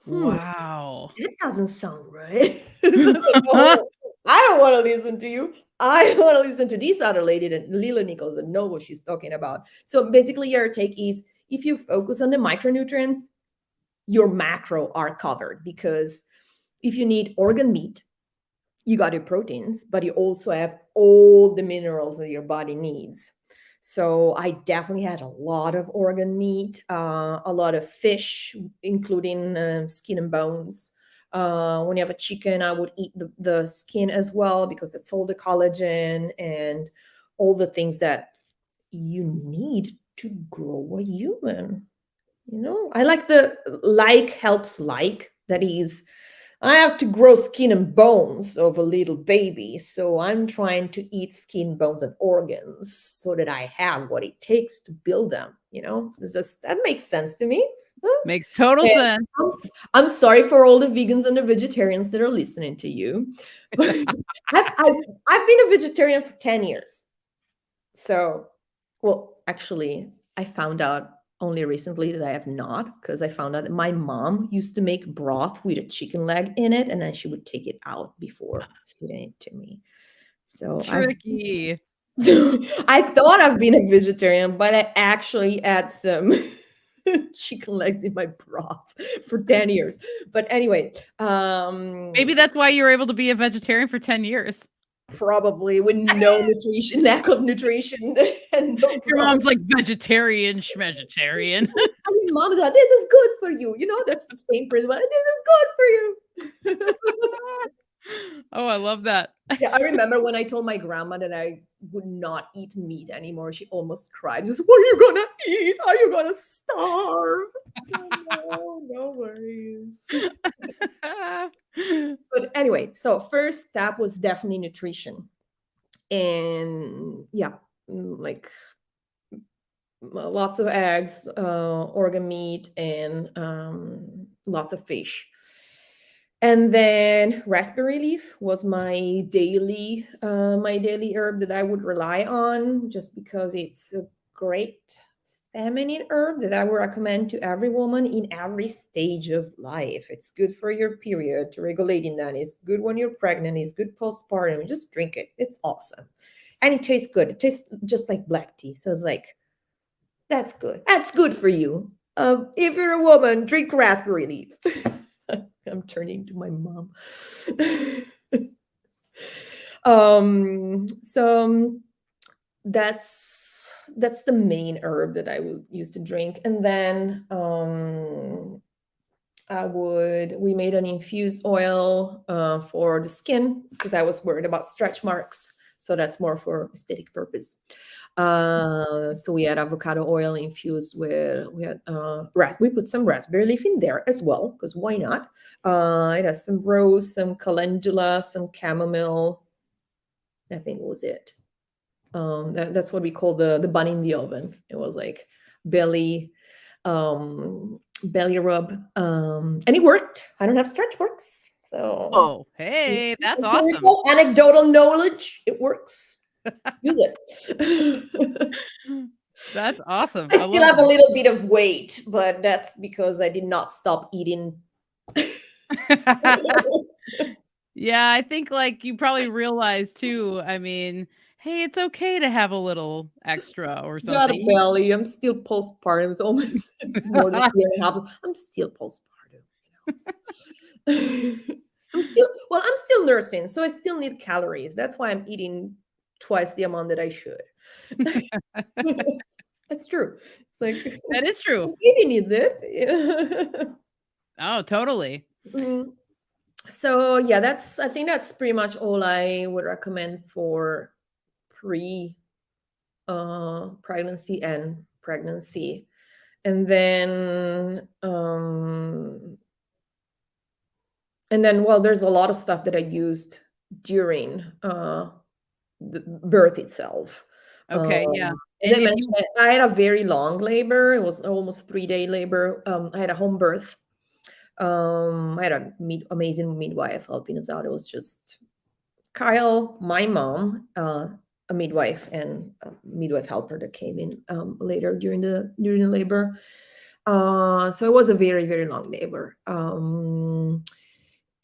Wow. That doesn't sound right. It's like, oh, I don't want to listen to you. I want to listen to this other lady, that Lila Nichols, that know what she's talking about. So basically, your take is if you focus on the micronutrients, your macro are covered, because if you need organ meat, you got your proteins, but you also have all the minerals that your body needs. So I definitely had a lot of organ meat, a lot of fish, including skin and bones. When you have a chicken, I would eat the skin as well, because it's all the collagen and all the things that you need to grow a human. You know, I like the like helps like. That is, I have to grow skin and bones of a little baby. So I'm trying to eat skin, bones, and organs so that I have what it takes to build them. You know, that makes sense to me. Huh? Makes total And sense. I'm sorry for all the vegans and the vegetarians that are listening to you. But I've been a vegetarian for 10 years. So, well, actually, I found out only recently that I have not, because I found out that my mom used to make broth with a chicken leg in it, and then she would take it out before feeding it to me. So Tricky. so I thought I've been a vegetarian, but I actually had some chicken legs in my broth for 10 years. But anyway, Maybe that's why you were able to be a vegetarian for 10 years. probably with no nutrition, lack of nutrition, and no Your broth. mom's like vegetarian, schmegetarian. I mean, mom said, this is good for you. You know, that's the same principle. This is good for you. Oh, I love that. Yeah, I remember when I told my grandma that I would not eat meat anymore, she almost cried. Just, what are you gonna eat? Are you gonna starve? No, no worries. But anyway, so first step was definitely nutrition. And yeah, like lots of eggs, organ meat, and lots of fish. And then raspberry leaf was my daily herb that I would rely on, just because it's a great feminine herb that I would recommend to every woman in every stage of life. It's good for your period, to regulating that. It's good when you're pregnant. It's good postpartum. Just drink it. It's awesome. And it tastes good. It tastes just like black tea. So it's like, that's good. That's good for you. If you're a woman, drink raspberry leaf. I'm turning to my mom. So that's the main herb that I would use to drink. And then we made an infused oil for the skin, because I was worried about stretch marks. So that's more for aesthetic purpose. So we had avocado oil infused with, we put some raspberry leaf in there as well, because why not? It has some rose, some calendula, some chamomile. I think was it. That's what we call the bun in the oven. It was like belly belly rub, and it worked. I don't have stretch marks, so Oh, hey, that's awesome. empirical, anecdotal knowledge, it works. Use it. That's awesome. I I still love have a little bit of weight, but that's because I did not stop eating. that. Yeah, I think, like, you probably realize too, I mean, hey, it's okay to have a little extra or Got a something. belly. I'm still postpartum. It's almost it's more than a year and a half. I'm still postpartum. I'm still nursing, so I still need calories. That's why I'm eating twice the amount that I should. That's true. It's like That is true. baby needs it. Oh, totally. Mm. So yeah, I think that's pretty much all I would recommend for pre pregnancy and pregnancy. And then well, there's a lot of stuff that I used during the birth itself. Okay, yeah. As And I if mentioned, you I had a very long labor. It was almost 3-day labor. I had a home birth. I had a amazing midwife helping us out. It was just Kyle, my mom, a midwife, and a midwife helper that came in later during the labor. So it was a very very long labor,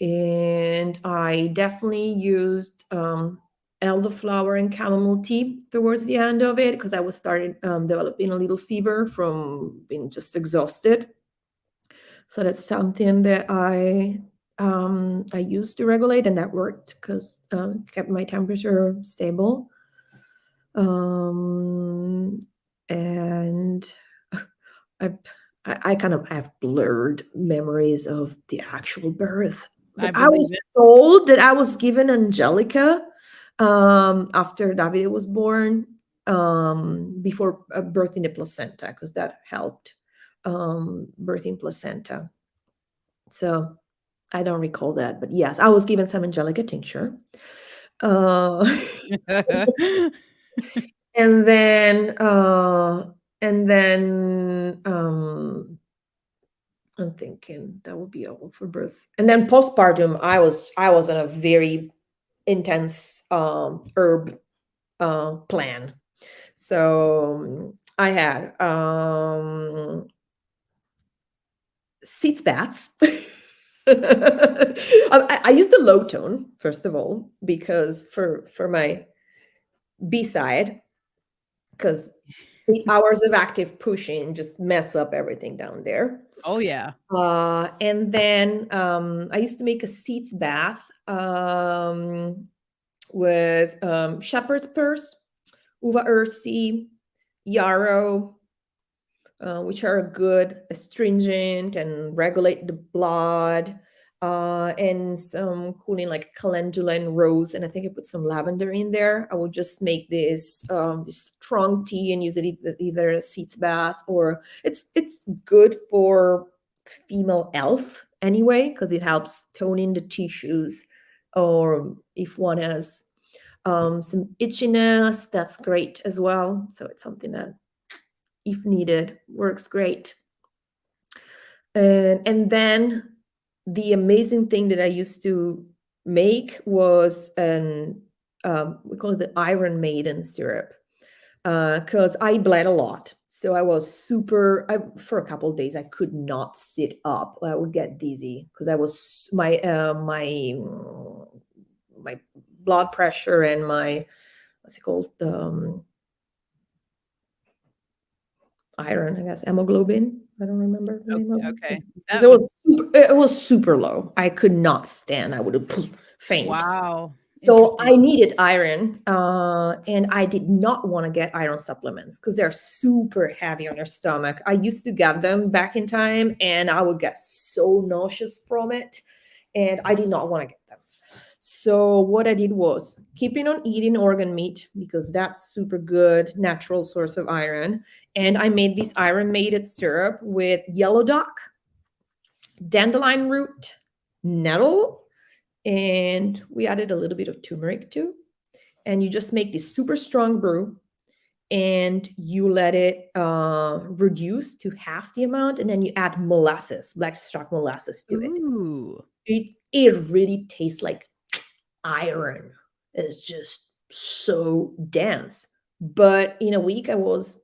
and I definitely used elderflower and chamomile tea towards the end of it because I was starting developing a little fever from being just exhausted. So that's something that I used to regulate, and that worked because kept my temperature stable. Um, and I, I kind of have blurred memories of the actual birth, but I I believe was it. told that I was given Angelica after Davide was born, before birthing the placenta, because that helped birthing placenta. So I don't recall that, but yes, I was given some Angelica tincture. Uh, and then I'm thinking that would be all for birth. And then postpartum, I was on a very intense herb plan. So I had sitz baths. I used the low tone first of all because for my B side, because 8 hours of active pushing just mess up everything down there. Oh, yeah. And then I used to make a sitz bath with shepherd's purse, uva ursi, yarrow, which are good astringent and regulate the blood, and some cooling like calendula and rose. And I think I put some lavender in there. I would just make this strong tea and use it either a sitz bath, or it's good for female health anyway because it helps tone in the tissues. Or if one has some itchiness, that's great as well. So it's something that if needed works great. And then the amazing thing that I used to make was an we call it the Iron Maiden syrup, because I bled a lot. So I was for a couple of days I could not sit up. I would get dizzy because I was my blood pressure and my what's it called, iron, I guess, hemoglobin. I don't remember the name of it. Okay. Because That was it was super low. I could not stand. I would have faint. wow. So Interesting. I needed iron, and I did not want to get iron supplements because they're super heavy on your stomach. I used to get them back in time, and I would get so nauseous from it, and I did not want to get them. So what I did was keeping on eating organ meat because that's super good natural source of iron. And I made this iron maided syrup with yellow dock, dandelion root, nettle, and we added a little bit of turmeric too. And you just make this super strong brew and you let it reduce to half the amount, and then you add molasses, blackstrap molasses to it. Ooh. It really tastes like iron. It's just so dense. But in a week, I was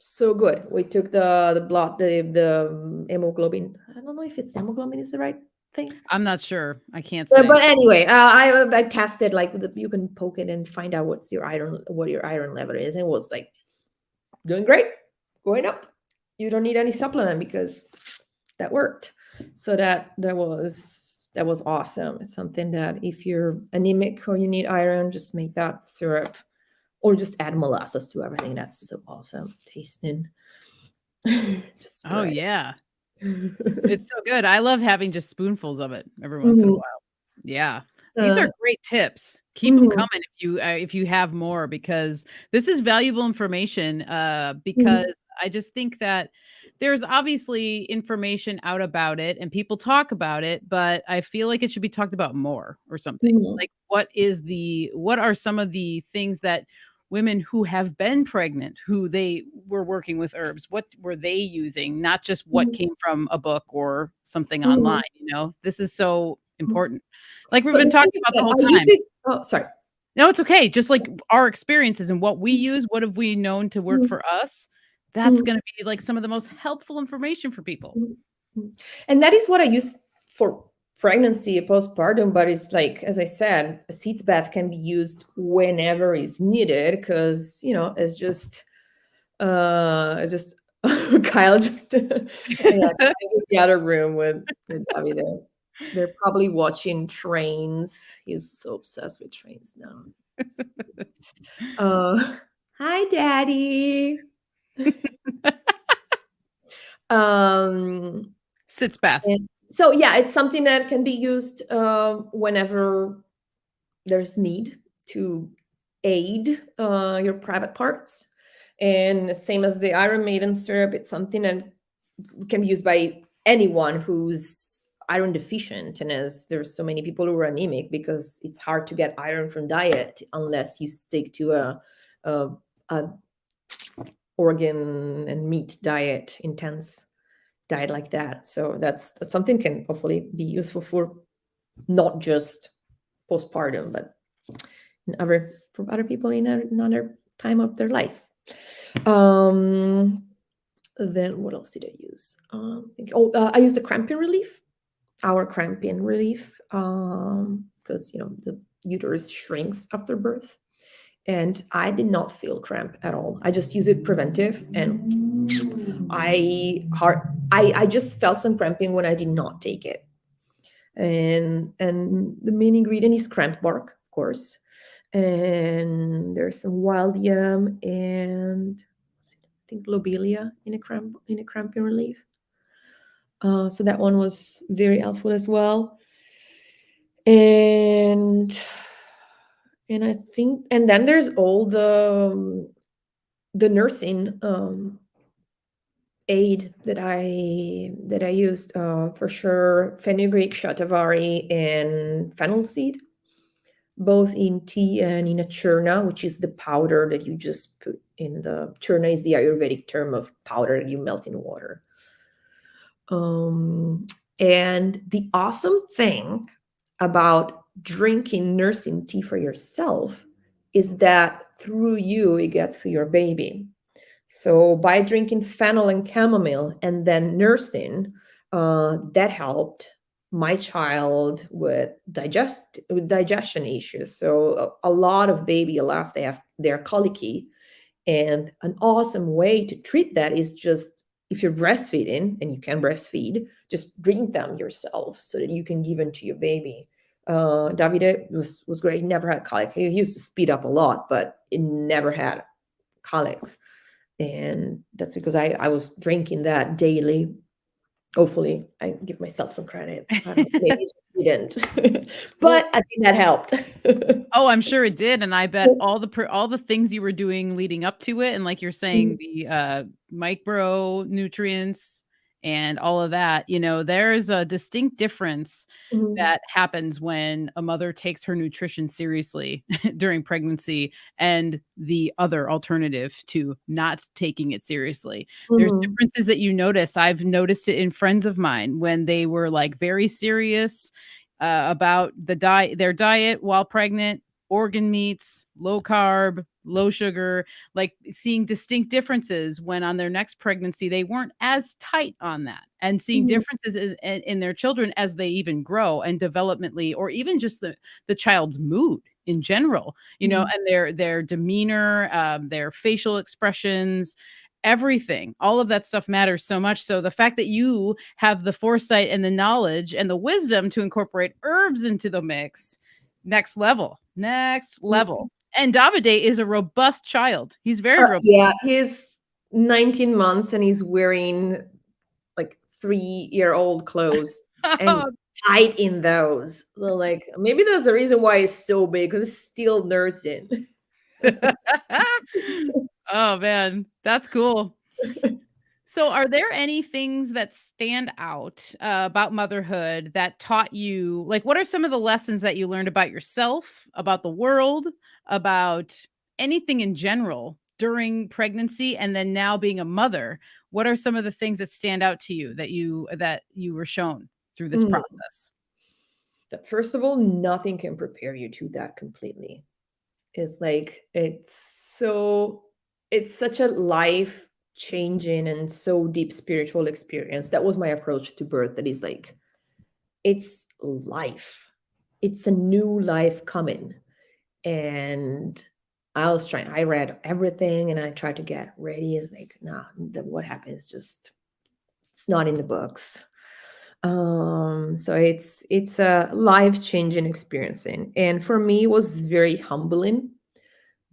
So good. We took the blood, the hemoglobin. I don't know if it's hemoglobin is the right thing. I'm not sure. I can't say. But anyway, I tested like you can poke it and find out what your iron level is, and it was like doing great, going up. You don't need any supplement because that worked. So that was awesome. It's something that if you're anemic or you need iron, just make that syrup, or just add molasses to everything. That's so awesome tasting. Just Oh spread yeah. it. It's so good. I love having just spoonfuls of it every once in a Mhm. while. Yeah. These Uh, are great tips. Keep them mhm, coming if you have more, because this is valuable information, mhm, because I just think that there's obviously information out about it and people talk about it, but I feel like it should be talked about more or something. mhm, Like what are some of the things that women who have been pregnant, who they were working with herbs, what were they using? Not just what mhm, came from a book or something mhm, online, This is so mhm. important. Like we've So been the thing talking is about the that whole I used time. it. Oh, sorry. No, it's okay. Just like our experiences and what we use, what have we known to work Mhm, for us? That's mhm, gonna be like some of the most helpful information for people. mhm, mhm. And that is what I use for pregnancy, postpartum. But it's like, as I said, a seeds bath can be used whenever is needed because it's just Kyle just yeah, Kyle's in the other room with Davide. They're probably watching trains. He's so obsessed with trains now. Uh, hi, Daddy. Um, Sitz bath. and so yeah, it's something that can be used whenever there's need to aid your private parts. And same as the Iron Maiden syrup, it's something that can be used by anyone who's iron deficient. And as there's so many people who are anemic because it's hard to get iron from diet unless you stick to a, a organ and meat diet, intense diet like that. So that's something can hopefully be useful for not just postpartum, but for other people in another time of their life. Um, then what else did I use? I used the cramping relief, our cramping relief, because the uterus shrinks after birth, and I did not feel cramp at all. I just use it preventive, and I just felt some cramping when I did not take it. And the main ingredient is cramp bark, of course, and there's some wild yam and I think lobelia in a cramping relief. So that one was very helpful as well. And I think, and then there's all the nursing aid that I used, for sure, fenugreek, shatavari, and fennel seed, both in tea and in a churna, which is the powder that you just put in the churna is the Ayurvedic term of powder that you melt in water. And the awesome thing about drinking nursing tea for yourself is that through you, it gets to your baby. So by drinking fennel and chamomile and then nursing, that helped my child with digestion issues. So a lot of baby, alas, they're colicky, and an awesome way to treat that is just if you're breastfeeding and you can breastfeed, just drink them yourself so that you can give them to your baby. Davide was great. He never had colic. He used to speed up a lot, but it never had colics. And that's because I was drinking that daily. Hopefully, I give myself some credit. I don't know, maybe it didn't, Well, but I think that helped. oh, I'm sure it did, and I bet all the things you were doing leading up to it, and like you're saying, Mhm, the, micronutrients and all of that, there's a distinct difference mhm, that happens when a mother takes her nutrition seriously during pregnancy and the other alternative to not taking it seriously. There's mhm, differences that you notice. I've noticed it in friends of mine when they were, like, very serious, about their diet while pregnant, organ meats, low carb, low sugar, like seeing distinct differences when on their next pregnancy they weren't as tight on that, and seeing Mhm. differences in their children as they even grow and developmentally, or even just the child's mood in general, Mhm. and their demeanor, their facial expressions, everything. All of that stuff matters so much. So the fact that you have the foresight and the knowledge and the wisdom to incorporate herbs into the mix, next level, next level. And Davide is a robust child. He's very robust. Yeah, he's 19 months and he's wearing like 3-year-old clothes and he's tight in those. So like maybe that's the reason why he's so big because he's still nursing. Oh man, that's cool. So, are there any things that stand out about motherhood that taught you? Like, what are some of the lessons that you learned about yourself, about the world, about anything in general during pregnancy, and then now being a mother? What are some of the things that stand out to you that you were shown through this Mm. process? But first of all, nothing can prepare you to that completely. It's like it's such a life changing and so deep spiritual experience. That was my approach to birth. That is like it's life. It's a new life coming. And I read everything and I tried to get ready. It's like, nah, what happens just it's not in the books. So it's a life changing experiencing, and for me, it was very humbling.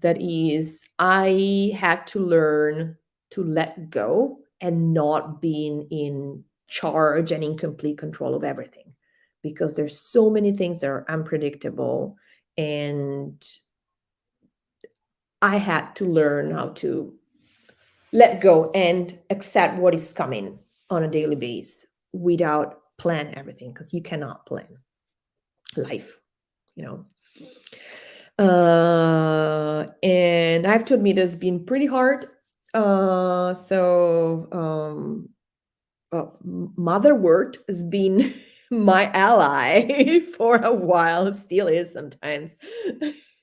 That is, I had to learn to let go and not being in charge and in complete control of everything, because there's so many things that are unpredictable, and I had to learn how to let go and accept what is coming on a daily basis without plan everything, because you cannot plan life, you know. And I have to admit, it's been pretty hard. Motherword has been my ally for a while, still is sometimes.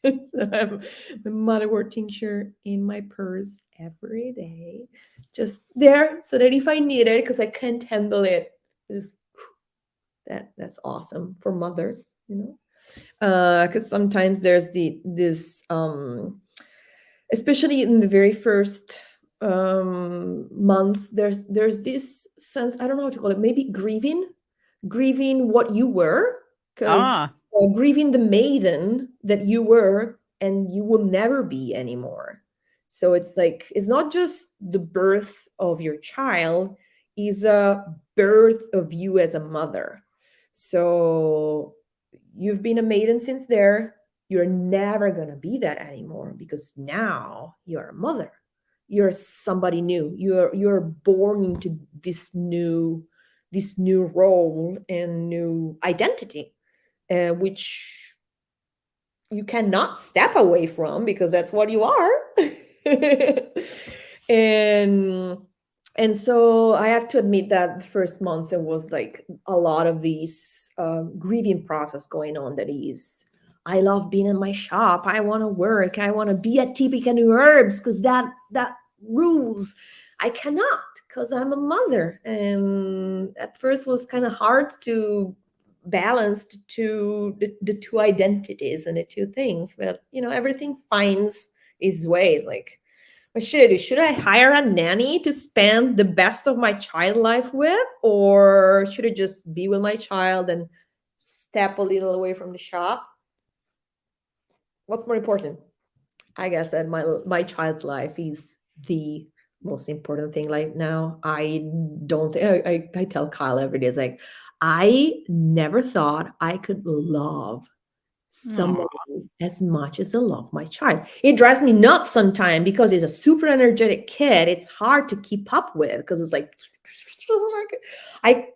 So I have my motherword tincture in my purse every day, just there, so that if I need it, because I can't handle it, just that's awesome for mothers, you know. Because sometimes there's this especially in the very first months, there's this sense, I don't know how to call it, maybe grieving what you were, Ah, because grieving the maiden that you were and you will never be anymore. So it's like it's not just the birth of your child, is a birth of you as a mother. So you've been a maiden since there, you're never going to be that anymore, because now you're a mother, you're somebody new, you're born into this new role and new identity, which you cannot step away from, because that's what you are. and and so I have to admit that the first months there was like a lot of these grieving process going on. That is, I love being in my shop, I want to work, I want to be at Tippecanoe Herbs, because that rules. I cannot, because I'm a mother, and at first was kind of hard to balance the two identities and the two things. But everything finds its way. It's like, what should I do? Should I hire a nanny to spend the best of my child life with, or should I just be with my child and step a little away from the shop? What's more important? I guess that my child's life is the most important thing right now. I don't think I tell Kyle every day, it's like, I never thought I could love somebody aw. as much as I love my child. It drives me nuts sometimes, because he's a super energetic kid. It's hard to keep up with, because it's like I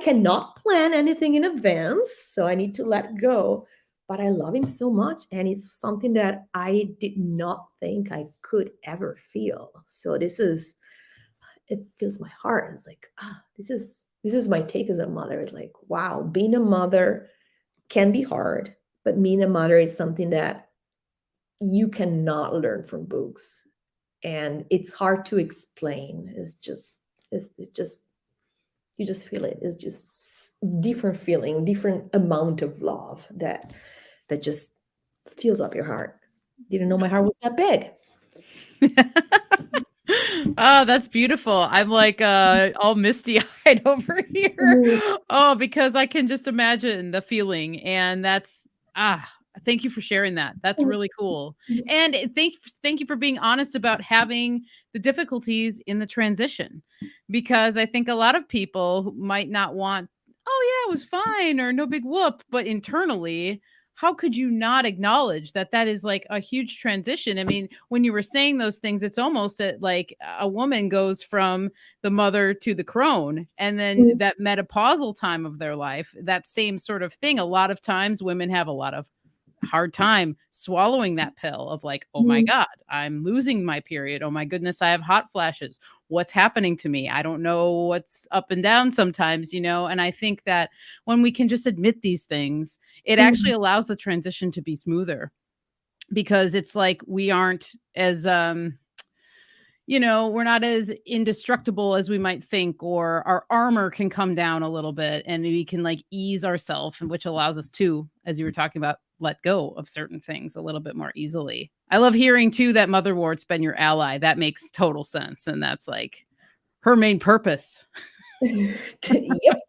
cannot plan anything in advance, so I need to let go. But I love him so much, and it's something that I did not think I could ever feel. So it fills my heart. It's like, this is my take as a mother. It's like, wow, being a mother can be hard, but being a mother is something that you cannot learn from books, and it's hard to explain. It just, you just feel it. It's just different feeling, different amount of love that just fills up your heart. Didn't know my heart was that big. Oh, that's beautiful. I'm like all misty-eyed over here. Mhm. Oh, because I can just imagine the feeling, and that's thank you for sharing that. That's really cool. And thank you for being honest about having the difficulties in the transition, because I think a lot of people who might not want, oh yeah, it was fine or no big whoop, but internally, how could you not acknowledge that that is like a huge transition? I mean, when you were saying those things, it's almost like a woman goes from the mother to the crone, and then Mhm. that menopausal time of their life, that same sort of thing. A lot of times women have a lot of hard time swallowing that pill of like, oh my Mhm. God, I'm losing my period. Oh my goodness, I have hot flashes. What's happening to me? I don't know what's up and down sometimes, you know? And I think that when we can just admit these things, it actually Mhm. allows the transition to be smoother, because it's like we aren't as we're not as indestructible as we might think, or our armor can come down a little bit and we can like ease ourselves, which allows us to, as you were talking about, let go of certain things a little bit more easily. I love hearing too that motherword's been your ally. That makes total sense. And that's like her main purpose. Yep.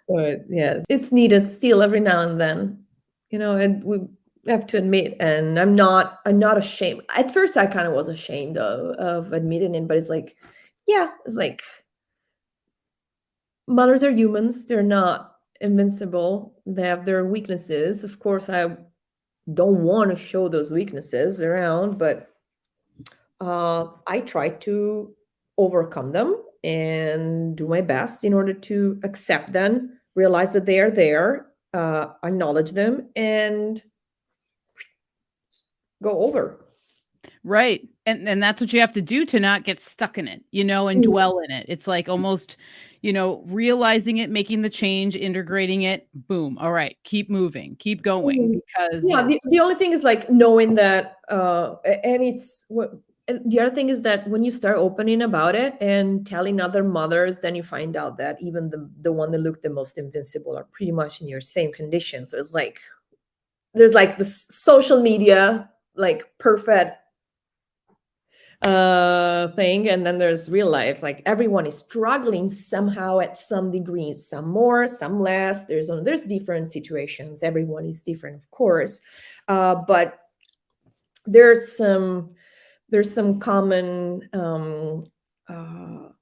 So yeah, it's needed still every now and then, and we have to admit. And I'm not ashamed. At first, I kind of was ashamed of admitting it, but it's like, yeah, it's like mothers are humans. They're not invincible. They have their weaknesses. Of course, I don't want to show those weaknesses around, but I try to overcome them and do my best in order to accept them, realize that they are there, acknowledge them, and go over. Right. And that's what you have to do to not get stuck in it, and Mhm. dwell in it. It's like almost, realizing it, making the change, integrating it, boom. All right, keep moving, keep going, Mhm. because Yeah, it's the only thing is like knowing that, and it's what. And the other thing is that when you start opening about it and telling other mothers, then you find out that even the one that looked the most invincible are pretty much in your same condition. So it's like there's like this social media like perfect thing, and then there's real life. Like everyone is struggling somehow at some degree, some more, some less. There's different situations. Everyone is different, of course, but there's some common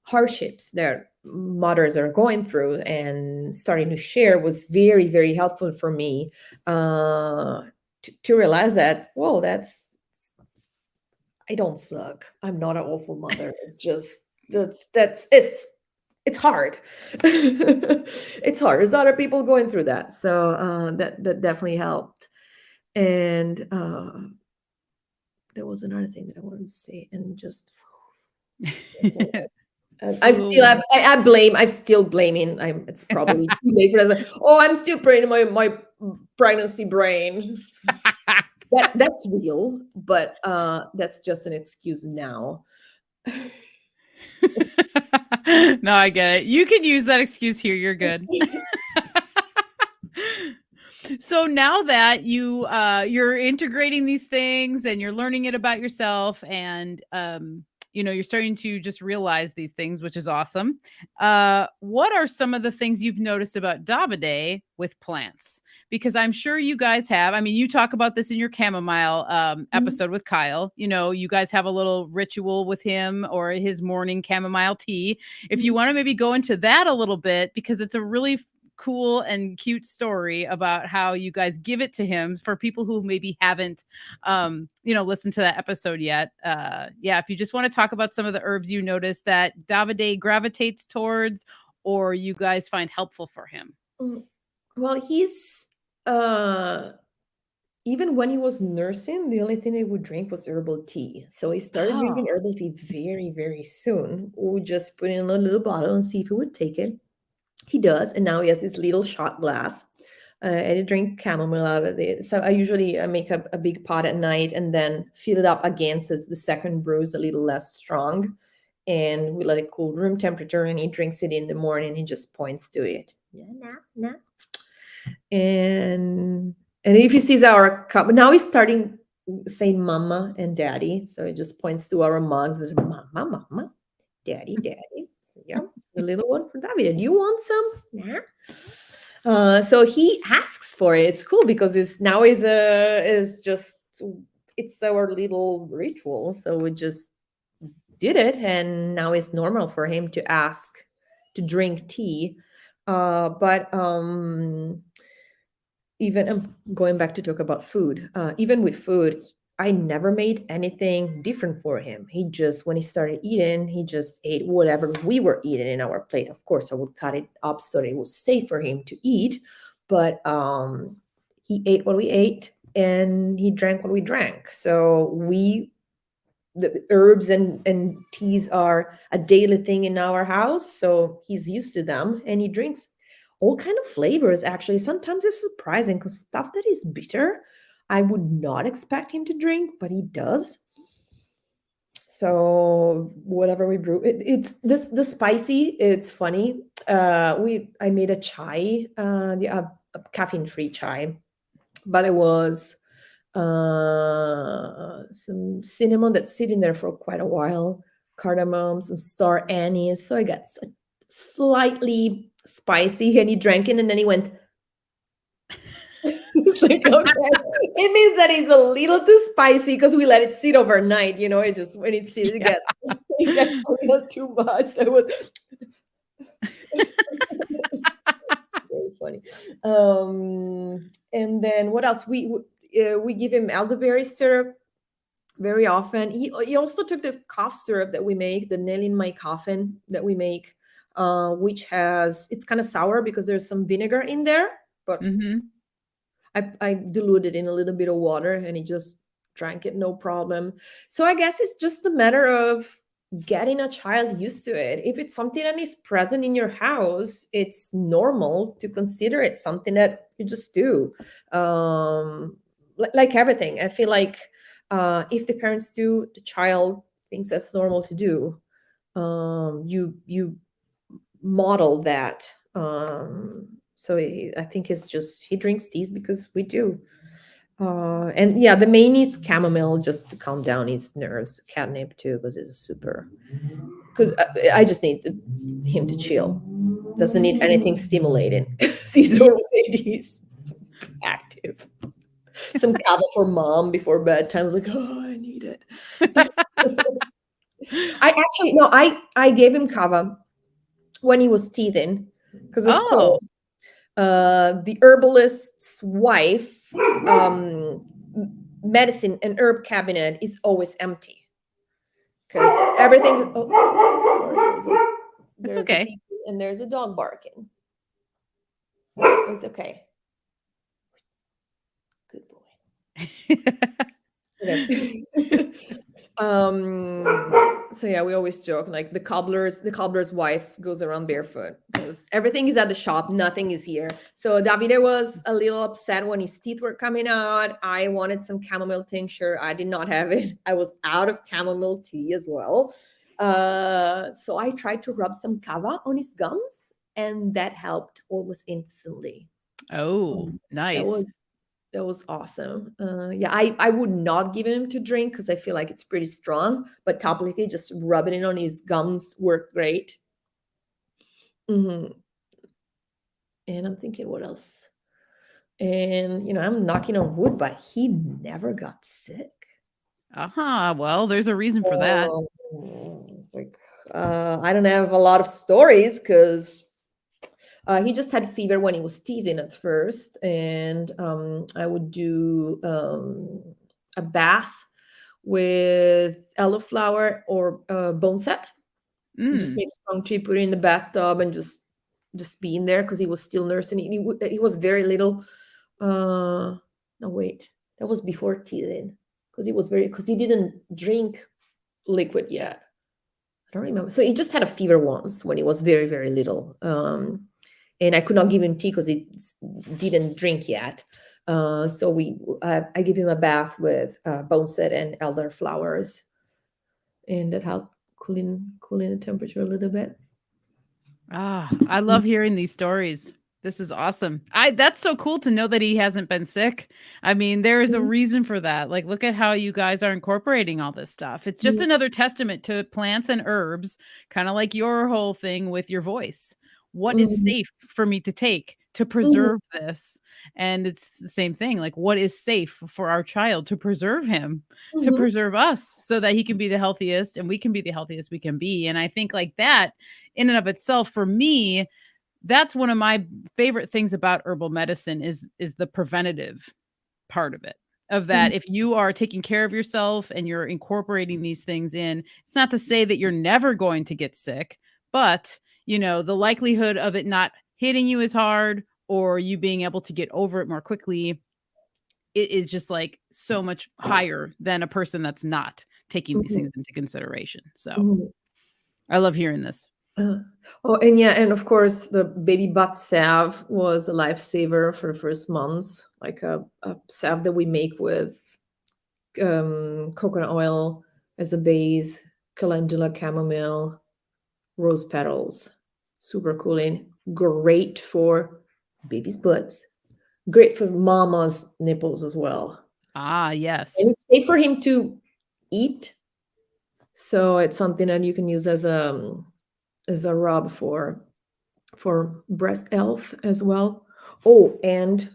hardships that mothers are going through, and starting to share was very, very helpful for me, to realize that, whoa, I don't suck. I'm not an awful mother. It's just it's hard. It's hard. There's other people going through that, so that definitely helped. And there was another thing that I wanted to say, and just I'm still Ooh. I blame. I'm still blaming. It's probably too late for that. Oh, I'm still blaming my pregnancy brain. That's real, but that's just an excuse now. No, I get it. You can use that excuse here. You're good. So now that you're integrating these things and you're learning it about yourself, and you're starting to just realize these things, which is awesome. What are some of the things you've noticed about Davide with plants? Because I'm sure you guys have. I mean, you talk about this in your chamomile Mhm. episode with Kyle. You guys have a little ritual with him, or his morning chamomile tea. If you Mhm. want to maybe go into that a little bit, because it's a really cool and cute story about how you guys give it to him, for people who maybe haven't listened to that episode yet. Yeah, if you just want to talk about some of the herbs you notice that Davide gravitates towards, or you guys find helpful for him. Mm. Well, he's uh even when he was nursing, the only thing he would drink was herbal tea. So he started Oh. drinking herbal tea very, very soon. We would just put in a little bottle and see if he would take it. He does, and now he has this little shot glass. And I drink chamomile out of it. So I usually make a big pot at night and then fill it up again so the second brew is a little less strong. And we let it cool room temperature, and he drinks it in the morning. He just points to it. Yeah, nah. And if he sees our cup, now he's starting saying mama and daddy. So he just points to our mugs. There's mama, daddy. So yeah, the little one for David. Do you want some? Nah. So he asks for it. It's cool because it's now is just it's our little ritual. So we just did it, and now it's normal for him to ask to drink tea. But even I'm going back to talk about food. Even with food, I never made anything different for him. He just, when he started eating, he just ate whatever we were eating in our plate. Of course, I would cut it up so that it was safe for him to eat. But he ate what we ate, and he drank what we drank. So the herbs and teas are a daily thing in our house. So he's used to them, and he drinks all kind of flavors. Actually, sometimes it's surprising because stuff that is bitter, I would not expect him to drink, but he does. So whatever we brew, it's this the spicy. It's funny. I made a chai, a caffeine-free chai, but it was some cinnamon that's sitting there for quite a while, cardamom, some star anise. So I got slightly spicy, and he drank it, and then he went. It's like, okay, it means that it's a little too spicy because we let it sit overnight. It just when it sits, it gets a little too much. So it was very funny. And then what else? We give him elderberry syrup very often. He also took the cough syrup that we make, the nail in my coffin that we make, which it's kind of sour because there's some vinegar in there, but I diluted in a little bit of water, and he just drank it no problem. So I guess it's just a matter of getting a child used to it. If it's something that is present in your house, it's normal to consider it something that you just do. Like everything, I feel like if the parents do, the child thinks that's normal to do. You model that. So I think it's just he drinks teas because we do. And yeah, the main is chamomile just to calm down his nerves. Catnip too because it's super. Because I just need him to chill. Doesn't need anything stimulating. He's already he's active. Some kava for mom before bedtime. I was like, oh, I need it. I gave him kava when he was teething because of course the herbalist's wife medicine and herb cabinet is always empty because everything it's okay and there's a dog barking. It's okay. Good boy. Okay. So yeah, we always joke like the cobbler's wife goes around barefoot because everything is at the shop, nothing is here. So Davide was a little upset when his teeth were coming out. I wanted some chamomile tincture. I did not have it. I was out of chamomile tea as well. So I tried to rub some kava on his gums, and that helped almost instantly. Oh, nice. That was awesome. Yeah, I would not give him to drink because I feel like it's pretty strong, but topically just rubbing it on his gums worked great. And I'm thinking what else? And I'm knocking on wood, but he never got sick. Well, there's a reason for that. I don't have a lot of stories because he just had fever when he was teething at first, and I would do a bath with elderflower or bone set. Just make strong tea, put it in the bathtub, and just be in there because he was still nursing. He was very little. No, wait, that was before teething because he didn't drink liquid yet. I don't remember. So he just had a fever once when he was very, very little. and I could not give him tea because he didn't drink yet. So I give him a bath with boneset and elderflowers, and that helped cooling the temperature a little bit. I love hearing these stories. This is awesome. That's so cool to know that he hasn't been sick. I mean, there is a Mhm. reason for that. Like, look at how you guys are incorporating all this stuff. It's just another testament to plants and herbs, kind of like your whole thing with your voice. What is Mhm. safe for me to take to Mhm. preserve this? And it's the same thing. Like, what is safe for our child to preserve him, to Mhm. preserve us so that he can be the healthiest and we can be the healthiest we can be. And I think like that in and of itself, for me, that's one of my favorite things about herbal medicine is the preventative part of it. Of Mhm. that, if you are taking care of yourself and you're incorporating these things in, it's not to say that you're never going to get sick, but the likelihood of it not hitting you as hard or you being able to get over it more quickly, it is just like so much higher than a person that's not taking these Mhm. things into consideration. So Mhm. I love hearing this. Uh, oh, and yeah, and of course, the baby butt salve was a lifesaver for the first months, like a salve that we make with coconut oil as a base, calendula, chamomile, rose petals. Super cooling. Great for baby's butts. Great for mama's nipples as well. Ah, And yes. it's safe for him to eat. So it's something that you can use as a rub for breast health as well. Oh, and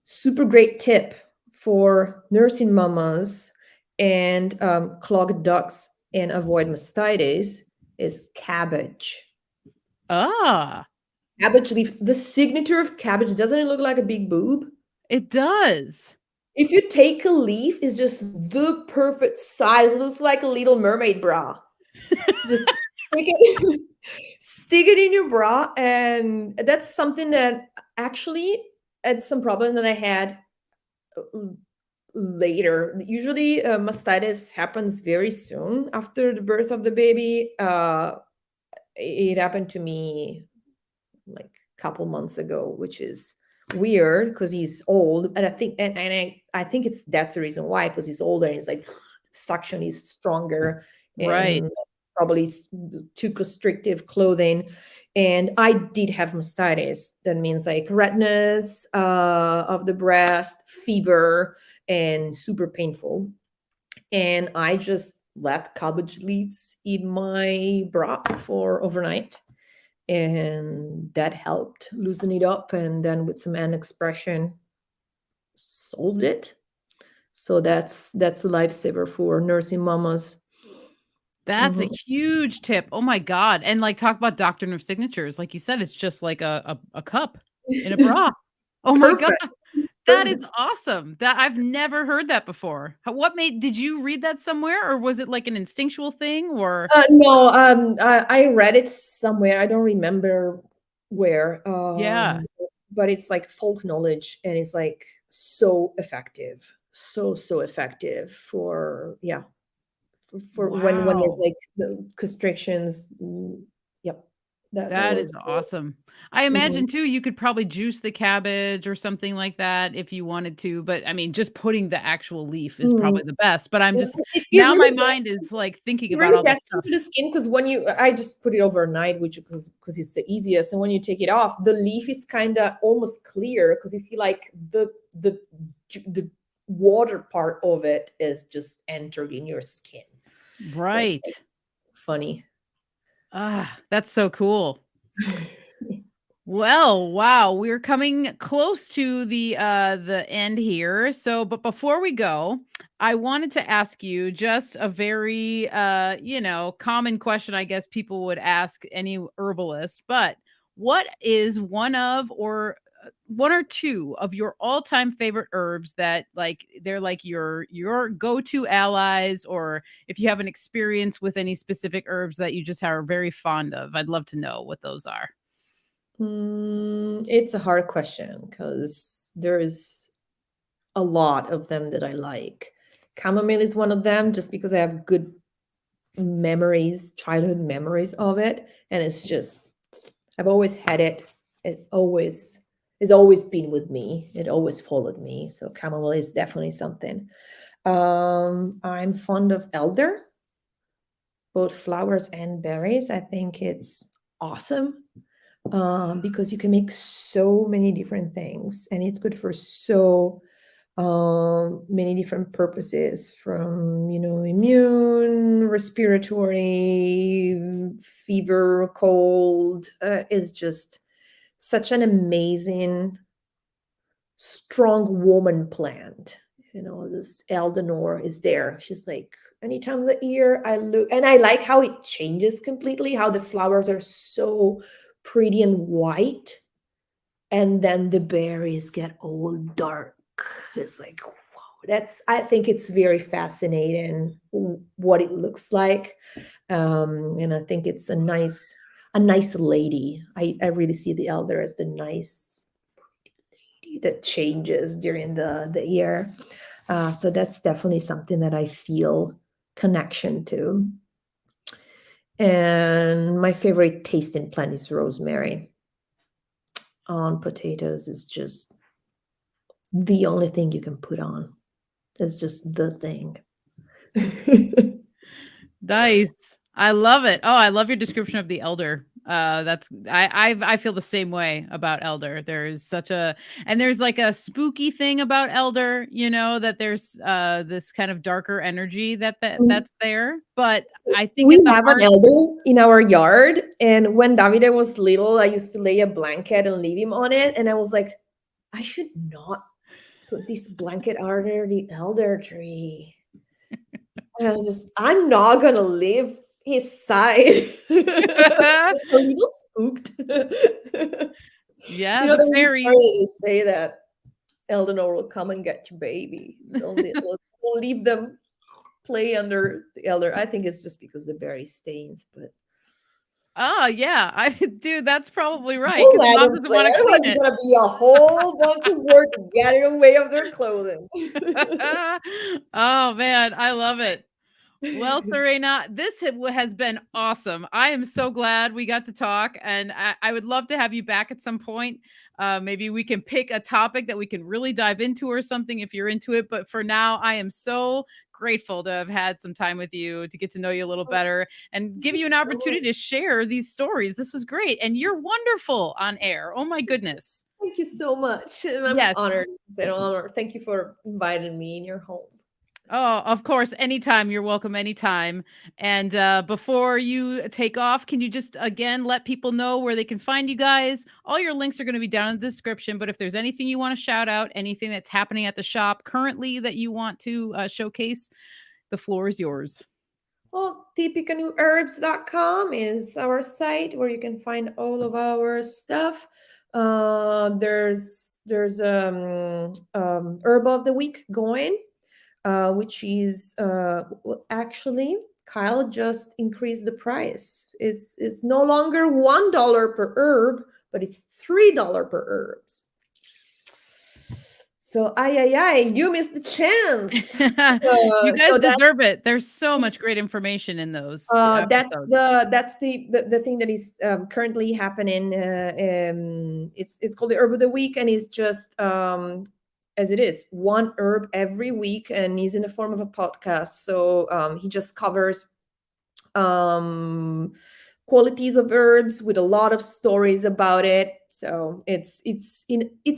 super great tip for nursing mamas and clogged ducts and avoid mastitis is cabbage. Ah, Cabbage leaf. The signature of cabbage, doesn't it look like a big boob? it does. If you take a leaf, it's just the perfect size. It looks like a little mermaid bra. Just stick it, stick it in your bra, and that's something that actually had some problem that I had l- later. Usually, mastitis happens very soon after the birth of the baby. It happened to me like a couple months ago, which is weird because he's old, and I think that's the reason why, because he's older and he's like suction is stronger Right. and probably too constrictive clothing. And I did have mastitis. That means like redness of the breast, fever, and super painful. And I just left cabbage leaves in my bra for overnight, and that helped loosen it up, and then with some hand expression solved it. So that's a lifesaver for nursing mamas. That's a Mhm. huge tip. Oh my god, and, like, talk about doctrine of signatures. Like you said, it's just like a cup in a bra. It's Oh my god, perfect. It's that is perfect. awesome. That I've never heard that before. What made did you read that somewhere, or was it like an instinctual thing, or No, I read it somewhere. I don't remember where, Yeah, but it's like folk knowledge, and it's like so effective, so effective for for when there's wow. like the constrictions. Yep, that That is works. awesome. I Mhm. imagine too you could probably juice the cabbage or something like that if you wanted to, but I mean, just putting the actual leaf is Mm. probably the best, but I'm It just it now my really mind gets is, like, thinking it about really all this gets stuff. into the skin because when I just put it overnight, which because it's the easiest, and when you take it off, the leaf is kinda almost clear because you feel like the water part of it is just entered in your skin. So it's, Right. like, funny. That's so cool. Well, wow, we're coming close to the end here. So, but before we go, I wanted to ask you just a very common question I guess people would ask any herbalist, but what is one or two of your all-time favorite herbs that like they're like your go-to allies, or if you have an experience with any specific herbs that you just are very fond of? I'd love to know what those are. It's a hard question because there's a lot of them that I like. Chamomile is one of them just because I have good memories, childhood memories of it. And it's just, I've always had it it always has always been with me. It always followed me. So chamomile is definitely something. I'm fond of elder, both flowers and berries. I think it's awesome, because you can make so many different things, and it's good for so many different purposes, from immune, respiratory, fever, cold. Is just such an amazing, strong woman plant. This Eldanor is there. She's like, anytime of the year I look, and I like how it changes completely, how the flowers are so pretty and white, and then the berries get all dark. It's like, wow, I think it's very fascinating what it looks like. And I think it's a nice lady. I really see the elder as the nice lady that changes during the year. So that's definitely something that I feel connection to. And my favorite tasting plant is rosemary. On potatoes is just the only thing you can put on. It's just the thing. Nice. I love it. Oh, I love your description of the elder. That's I feel the same way about elder. There's there's like a spooky thing about elder, that there's this kind of darker energy that's there. But I think We at the have an heart. elder in our yard, and when Davide was little, I used to lay a blanket and leave him on it, and I was like, I should not put this blanket under the elder tree. I'm not gonna leave his side. It's a little spooked. Yeah, the There's a story fairies. that say that Eleanor will come and get your baby. Don't leave them play under the elder. I think it's just because the berry stains, but Oh, yeah. Dude, that's probably right don't because let mom them doesn't play. want to Otherwise, clean it's it. gonna be a whole bunch of work to get in the way of their clothing. Oh, man. I love it. Well, Serena, this has been awesome. I am so glad we got to talk, and I would love to have you back at some point. Maybe we can pick a topic that we can really dive into or something if you're into it. But for now, I am so grateful to have had some time with you to get to know you a little better and Thank give you you an so opportunity to much. share these stories. This was great, and you're wonderful on air. Oh my goodness. Thank you so much. And I'm Yes. honored. Thank you for inviting me in your home. Oh, of course. Anytime. You're welcome anytime. And before you take off, can you just again let people know where they can find you guys? All your links are going to be down in the description. But if there's anything you want to shout out, anything that's happening at the shop currently that you want to showcase, the floor is yours. Well, Tippecanoeherbs.com is our site where you can find all of our stuff. There's Herbal of the Week going, which is actually Kyle just increased the price. It's no longer $1 per herb, but it's $3 per herbs. So, you missed the chance. You guys So that deserve it. There's so much great information in those that's episodes. the thing that is currently happening. It's called the Herb of the Week, and it's just as it is one herb every week, and he's in the form of a podcast. So he just covers um qualities of herbs with a lot of stories about it. So it's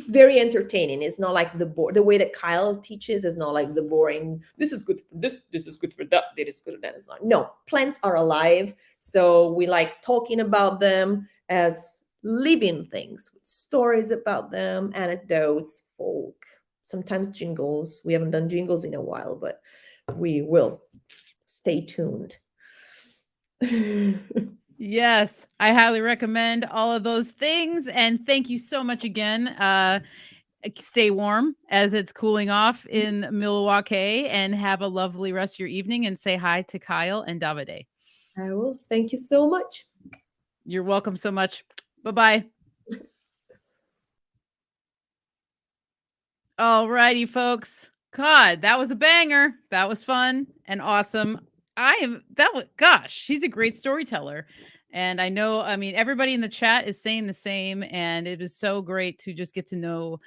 very entertaining. It's not like the way that Kyle teaches is not like the boring, this is good for this is good for that, that is good for that. It's not. No, plants are alive. So we like talking about them as living things with stories about them, anecdotes, folk, sometimes jingles. We haven't done jingles in a while, but we will. Stay tuned. Yes, I highly recommend all of those things. And thank you so much again. Stay warm as it's cooling off in Milwaukee and have a lovely rest of your evening. And say hi to Kyle and Davide. I will. Thank you so much. You're welcome so much. Bye bye. All righty, folks. God, that was a banger. That was fun and awesome. she's a great storyteller. And I know, I mean, everybody in the chat is saying the same. And it was so great to just get to know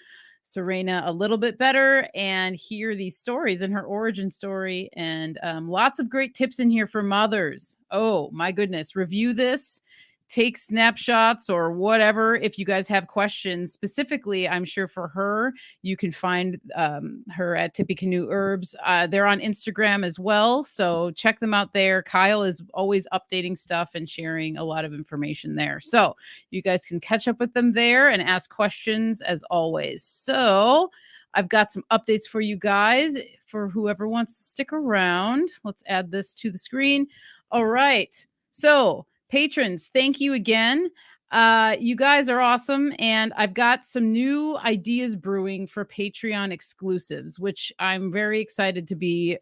Serena a little bit better and hear these stories and her origin story. And lots of great tips in here for mothers. Oh, my goodness. Review this, take snapshots or whatever. If you guys have questions specifically, I'm sure for her, you can find her at Tippecanoe Herbs. They're on Instagram as well. So check them out there. Kyle is always updating stuff and sharing a lot of information there. So you guys can catch up with them there and ask questions as always. So I've got some updates for you guys for whoever wants to stick around. Let's add this to the screen. All right. So patrons, thank you again. You guys are awesome. And I've got some new ideas brewing for Patreon exclusives, which I'm very excited to be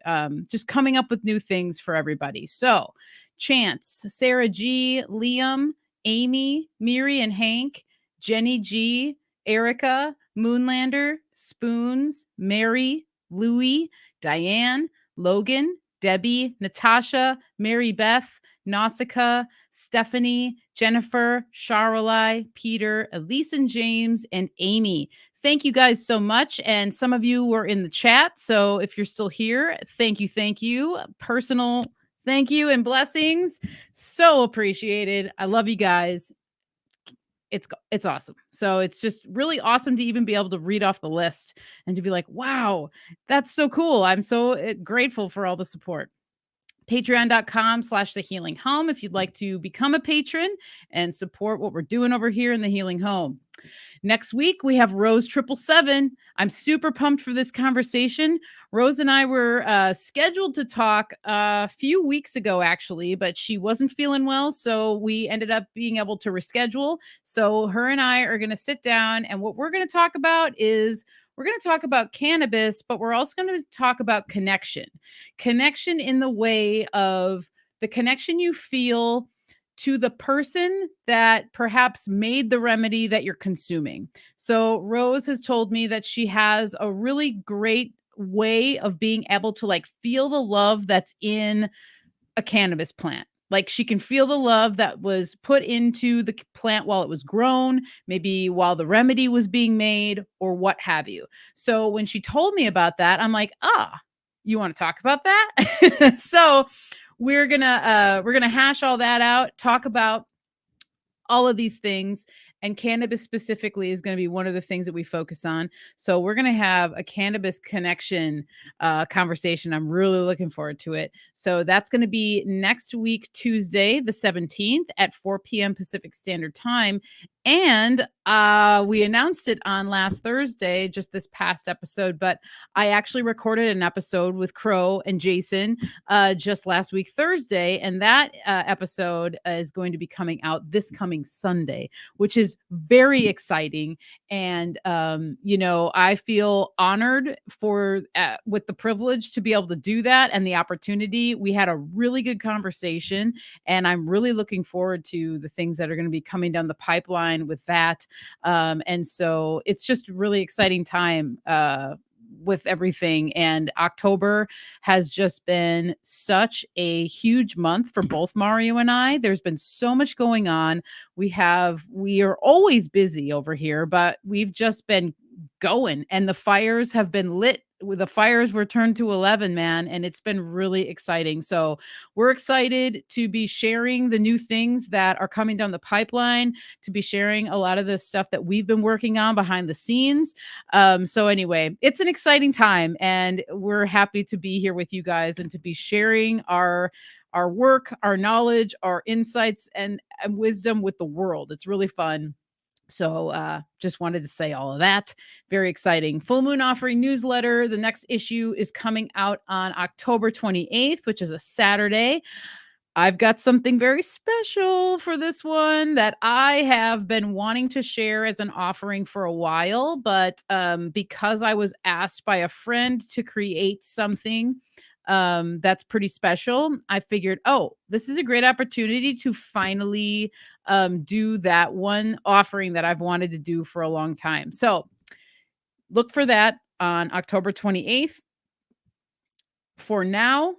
just coming up with new things for everybody. So Chance, Sarah G, Liam, Amy, Miri and Hank, Jenny G, Erica, Moonlander, Spoons, Mary, Louie, Diane, Logan, Debbie, Natasha, Mary Beth, Nausicaa, Stephanie, Jennifer, Charolai, Peter, Elise and James, and Amy. Thank you guys so much. And some of you were in the chat. So if you're still here, thank you. Thank you. Personal thank you and blessings. So appreciated. I love you guys. It's awesome. So it's just really awesome to even be able to read off the list and to be like, wow, that's so cool. I'm so grateful for all the support. Patreon.com/The Healing Home if you'd like to become a patron and support what we're doing over here in the Healing Home. Next week, we have Rose 777. I'm super pumped for this conversation. Rose and I were scheduled to talk a few weeks ago, actually, but she wasn't feeling well. So we ended up being able to reschedule. So her and I are going to sit down. And what we're going to talk about is we're going to talk about cannabis, but we're also going to talk about connection in the way of the connection you feel to the person that perhaps made the remedy that you're consuming. So Rose has told me that she has a really great way of being able to like feel the love that's in a cannabis plant. Like she can feel the love that was put into the plant while it was grown, maybe while the remedy was being made or what have you. So when she told me about that, I'm like, you want to talk about that? So we're gonna hash all that out, talk about all of these things, and cannabis specifically is going to be one of the things that we focus on. So we're going to have a cannabis connection conversation. I'm really looking forward to it. So that's going to be next week, Tuesday, the 17th at 4 p.m. Pacific Standard Time. And we announced it on last Thursday, just this past episode, but I actually recorded an episode with Crow and Jason just last week, Thursday. And that episode is going to be coming out this coming Sunday, which is very exciting. And, I feel honored with the privilege to be able to do that and the opportunity. We had a really good conversation, and I'm really looking forward to the things that are going to be coming down the pipeline with that. And so it's just a really exciting time with everything. And October has just been such a huge month for both Mario and I. There's been so much going on. We are always busy over here, but we've just been going, and the fires have been lit. The fires were turned to 11, man, and it's been really exciting. So we're excited to be sharing the new things that are coming down the pipeline, to be sharing a lot of the stuff that we've been working on behind the scenes. So anyway, it's an exciting time, and we're happy to be here with you guys and to be sharing our work, our knowledge, our insights, and wisdom with the world. It's really fun. So just wanted to say all of that. Very exciting. Full Moon Offering newsletter. The next issue is coming out on October 28th, which is a Saturday. I've got something very special for this one that I have been wanting to share as an offering for a while, but because I was asked by a friend to create something that's pretty special, I figured, this is a great opportunity to finally do that one offering that I've wanted to do for a long time. So look for that on October 28th. For now,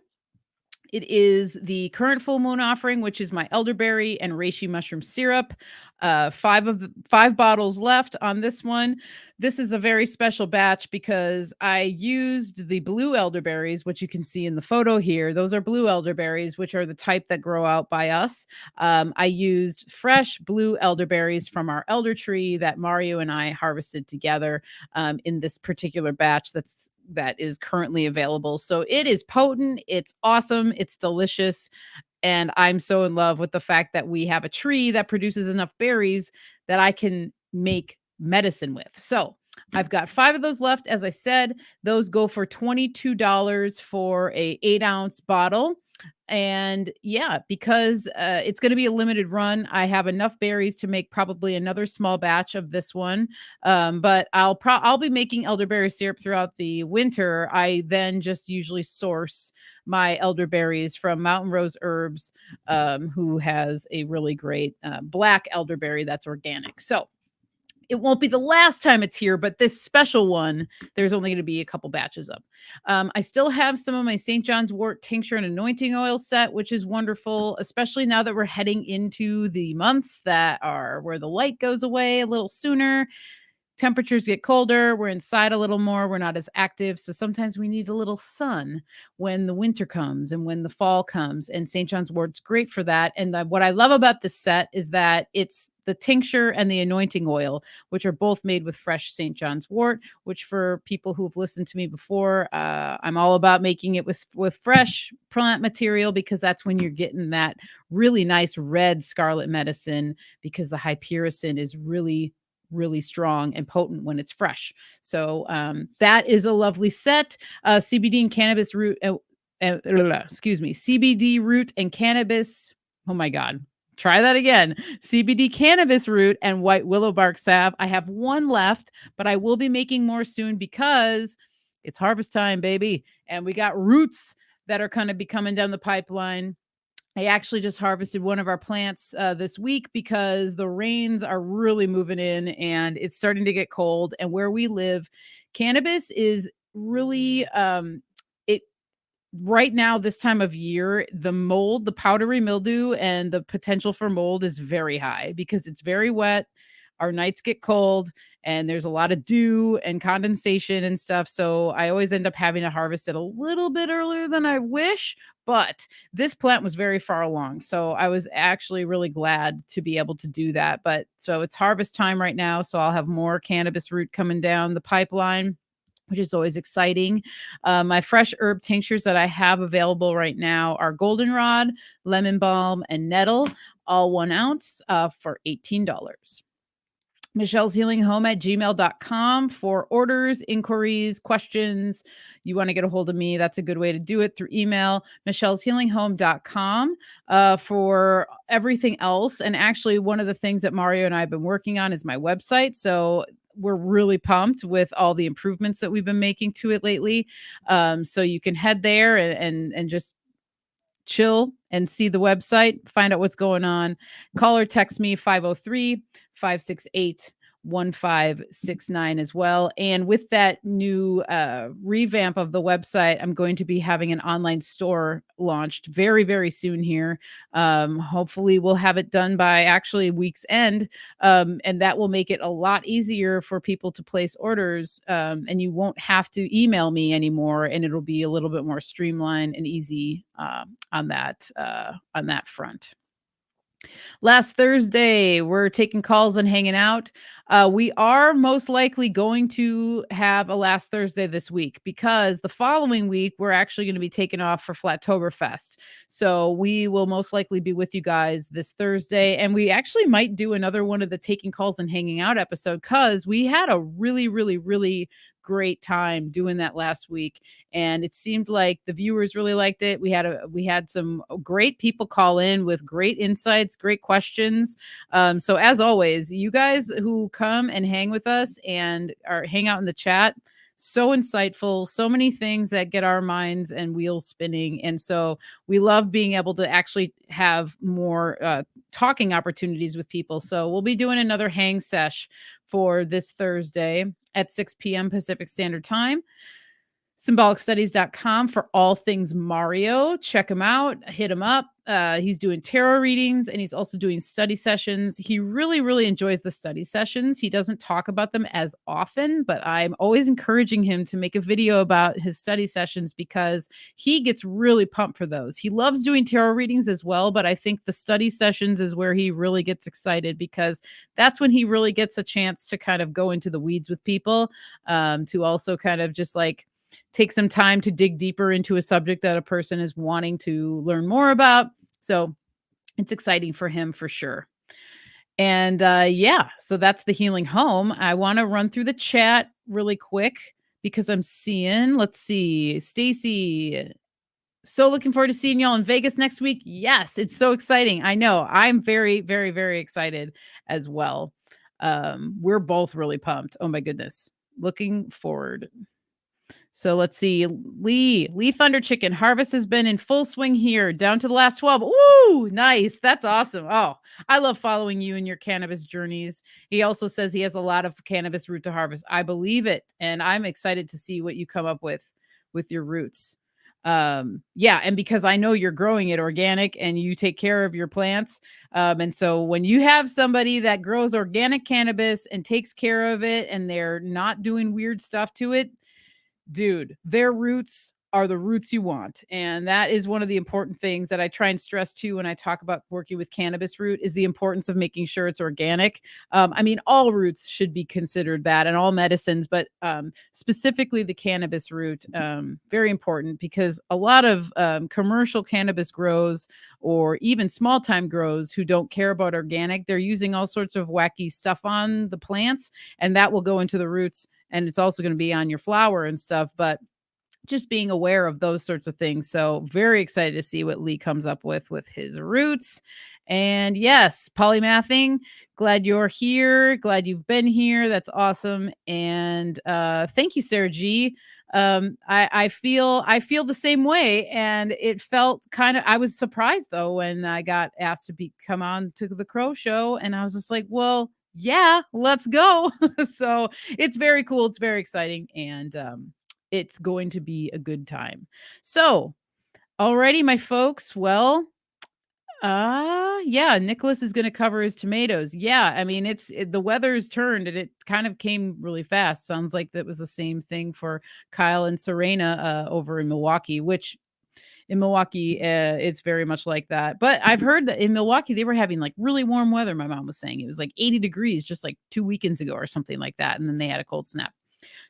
It is the current full moon offering, which is my elderberry and reishi mushroom syrup. 5 bottles left on this one. This is a very special batch because I used the blue elderberries, which you can see in the photo here. Those are blue elderberries, which are the type that grow out by us. I used fresh blue elderberries from our elder tree that Mario and I harvested together in this particular batch that is currently available. So it is potent, it's awesome, it's delicious, and I'm so in love with the fact that we have a tree that produces enough berries that I can make medicine with. So I've got 5 of those left. As I said, those go for $22 for a 8-ounce bottle. And yeah, because it's going to be a limited run, I have enough berries to make probably another small batch of this one. But I'll be making elderberry syrup throughout the winter. I then just usually source my elderberries from Mountain Rose Herbs, who has a really great black elderberry that's organic. So it won't be the last time it's here, but this special one, there's only going to be a couple batches of. I still have some of my St. John's wort tincture and anointing oil set, which is wonderful, especially now that we're heading into the months that are where the light goes away a little sooner. Temperatures get colder, we're inside a little more, we're not as active. So sometimes we need a little sun when the winter comes and when the fall comes. And St. John's wort's great for that. And what I love about this set is that it's the tincture and the anointing oil, which are both made with fresh St. John's wort, which for people who have listened to me before, I'm all about making it with fresh plant material because that's when you're getting that really nice red scarlet medicine because the hypericin is really strong and potent when it's fresh. So that is a lovely set. CBD and cannabis root, CBD root and cannabis. Oh my God. Try that again. CBD cannabis root and white willow bark salve. I have one left, but I will be making more soon because it's harvest time, baby. And we got roots that are going to be coming down the pipeline. I actually just harvested one of our plants this week because the rains are really moving in and it's starting to get cold. And where we live, cannabis is really it right now, this time of year, the mold, the powdery mildew, and the potential for mold is very high because it's very wet. Our nights get cold and there's a lot of dew and condensation and stuff. So I always end up having to harvest it a little bit earlier than I wish. But this plant was very far along. So I was actually really glad to be able to do that. But so it's harvest time right now. So I'll have more cannabis root coming down the pipeline, which is always exciting. My fresh herb tinctures that I have available right now are goldenrod, lemon balm, and nettle, all 1 ounce for $18. michelleshealinghome@gmail.com for orders, inquiries, questions. You want to get a hold of me, that's a good way to do it through email. michelleshealinghome.com for everything else. And actually, one of the things that Mario and I have been working on is my website. So we're really pumped with all the improvements that we've been making to it lately. So you can head there and just chill and see the website, find out what's going on. Call or text me 503-568-1569 as well. And with that new revamp of the website, I'm going to be having an online store launched very, very soon here. Hopefully we'll have it done by actually week's end. And that will make it a lot easier for people to place orders. And you won't have to email me anymore. And it'll be a little bit more streamlined and easy on that front. Last Thursday, we're taking calls and hanging out. We are most likely going to have a last Thursday this week because the following week, we're actually going to be taking off for Flattoberfest. So we will most likely be with you guys this Thursday. And we actually might do another one of the taking calls and hanging out episode because we had a really great time doing that last week, and it seemed like the viewers really liked it. We had some great people call in with great insights, great questions. So as always, you guys who come and hang with us and hang out in the chat, so insightful, so many things that get our minds and wheels spinning. And so we love being able to actually have more talking opportunities with people. So we'll be doing another hang sesh for this Thursday at 6 p.m. Pacific Standard Time. symbolicstudies.com for all things Mario. Check him out, hit him up. He's doing tarot readings and he's also doing study sessions. He really, really enjoys the study sessions. He doesn't talk about them as often, but I'm always encouraging him to make a video about his study sessions because he gets really pumped for those. He loves doing tarot readings as well, but I think the study sessions is where he really gets excited because that's when he really gets a chance to kind of go into the weeds with people, to also kind of just like take some time to dig deeper into a subject that a person is wanting to learn more about. So it's exciting for him for sure. And yeah, so that's the Healing Home. I want to run through the chat really quick because I'm seeing, let's see, Stacy. So looking forward to seeing y'all in Vegas next week. Yes, it's so exciting. I know. I'm very, very, very excited as well. We're both really pumped. Oh my goodness. Looking forward. So let's see. Lee Thunder Chicken harvest has been in full swing here, down to the last 12. Ooh, nice. That's awesome. Oh, I love following you in your cannabis journeys. He also says he has a lot of cannabis root to harvest. I believe it. And I'm excited to see what you come up with your roots. Yeah. And because I know you're growing it organic and you take care of your plants. And so when you have somebody that grows organic cannabis and takes care of it and they're not doing weird stuff to it, dude, their roots are the roots you want. And that is one of the important things that I try and stress too when I talk about working with cannabis root is the importance of making sure it's organic. I mean, all roots should be considered that and all medicines, but specifically the cannabis root, very important because a lot of commercial cannabis grows or even small time grows who don't care about organic, they're using all sorts of wacky stuff on the plants and that will go into the roots. And it's also going to be on your flower and stuff, but just being aware of those sorts of things. So very excited to see what Lee comes up with his roots. And yes, polymathing, glad you're here. Glad you've been here. That's awesome. And thank you, Sarah G. I feel the same way. And it felt kind of, I was surprised though, when I got asked to come on to the Crow Show. And I was just like, well, yeah, let's go. So it's very cool. It's very exciting. And it's going to be a good time. So alrighty, my folks. Well, yeah, Nicholas is going to cover his tomatoes. Yeah, I mean, the weather's turned and it kind of came really fast. Sounds like that was the same thing for Kyle and Serena over in Milwaukee, which in Milwaukee, it's very much like that. But I've heard that in Milwaukee, they were having like really warm weather. My mom was saying it was like 80 degrees just like 2 weekends ago or something like that. And then they had a cold snap.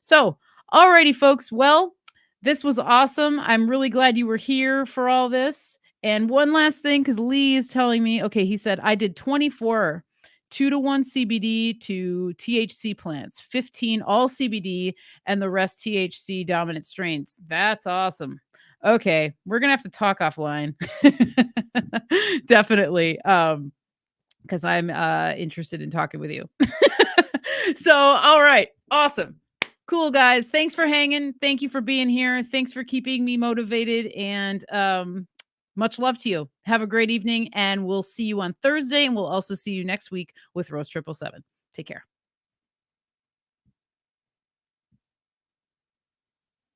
So, alrighty, folks. Well, this was awesome. I'm really glad you were here for all this. And one last thing, because Lee is telling me, okay, he said, I did 24 2-to-1 CBD to THC plants, 15 all CBD, and the rest THC dominant strains. That's awesome. Okay, we're gonna have to talk offline. Definitely. Because I'm interested in talking with you. So, all right, awesome. Cool, guys. Thanks for hanging. Thank you for being here. Thanks for keeping me motivated. And much love to you. Have a great evening. And we'll see you on Thursday. And we'll also see you next week with Rose 777. Take care.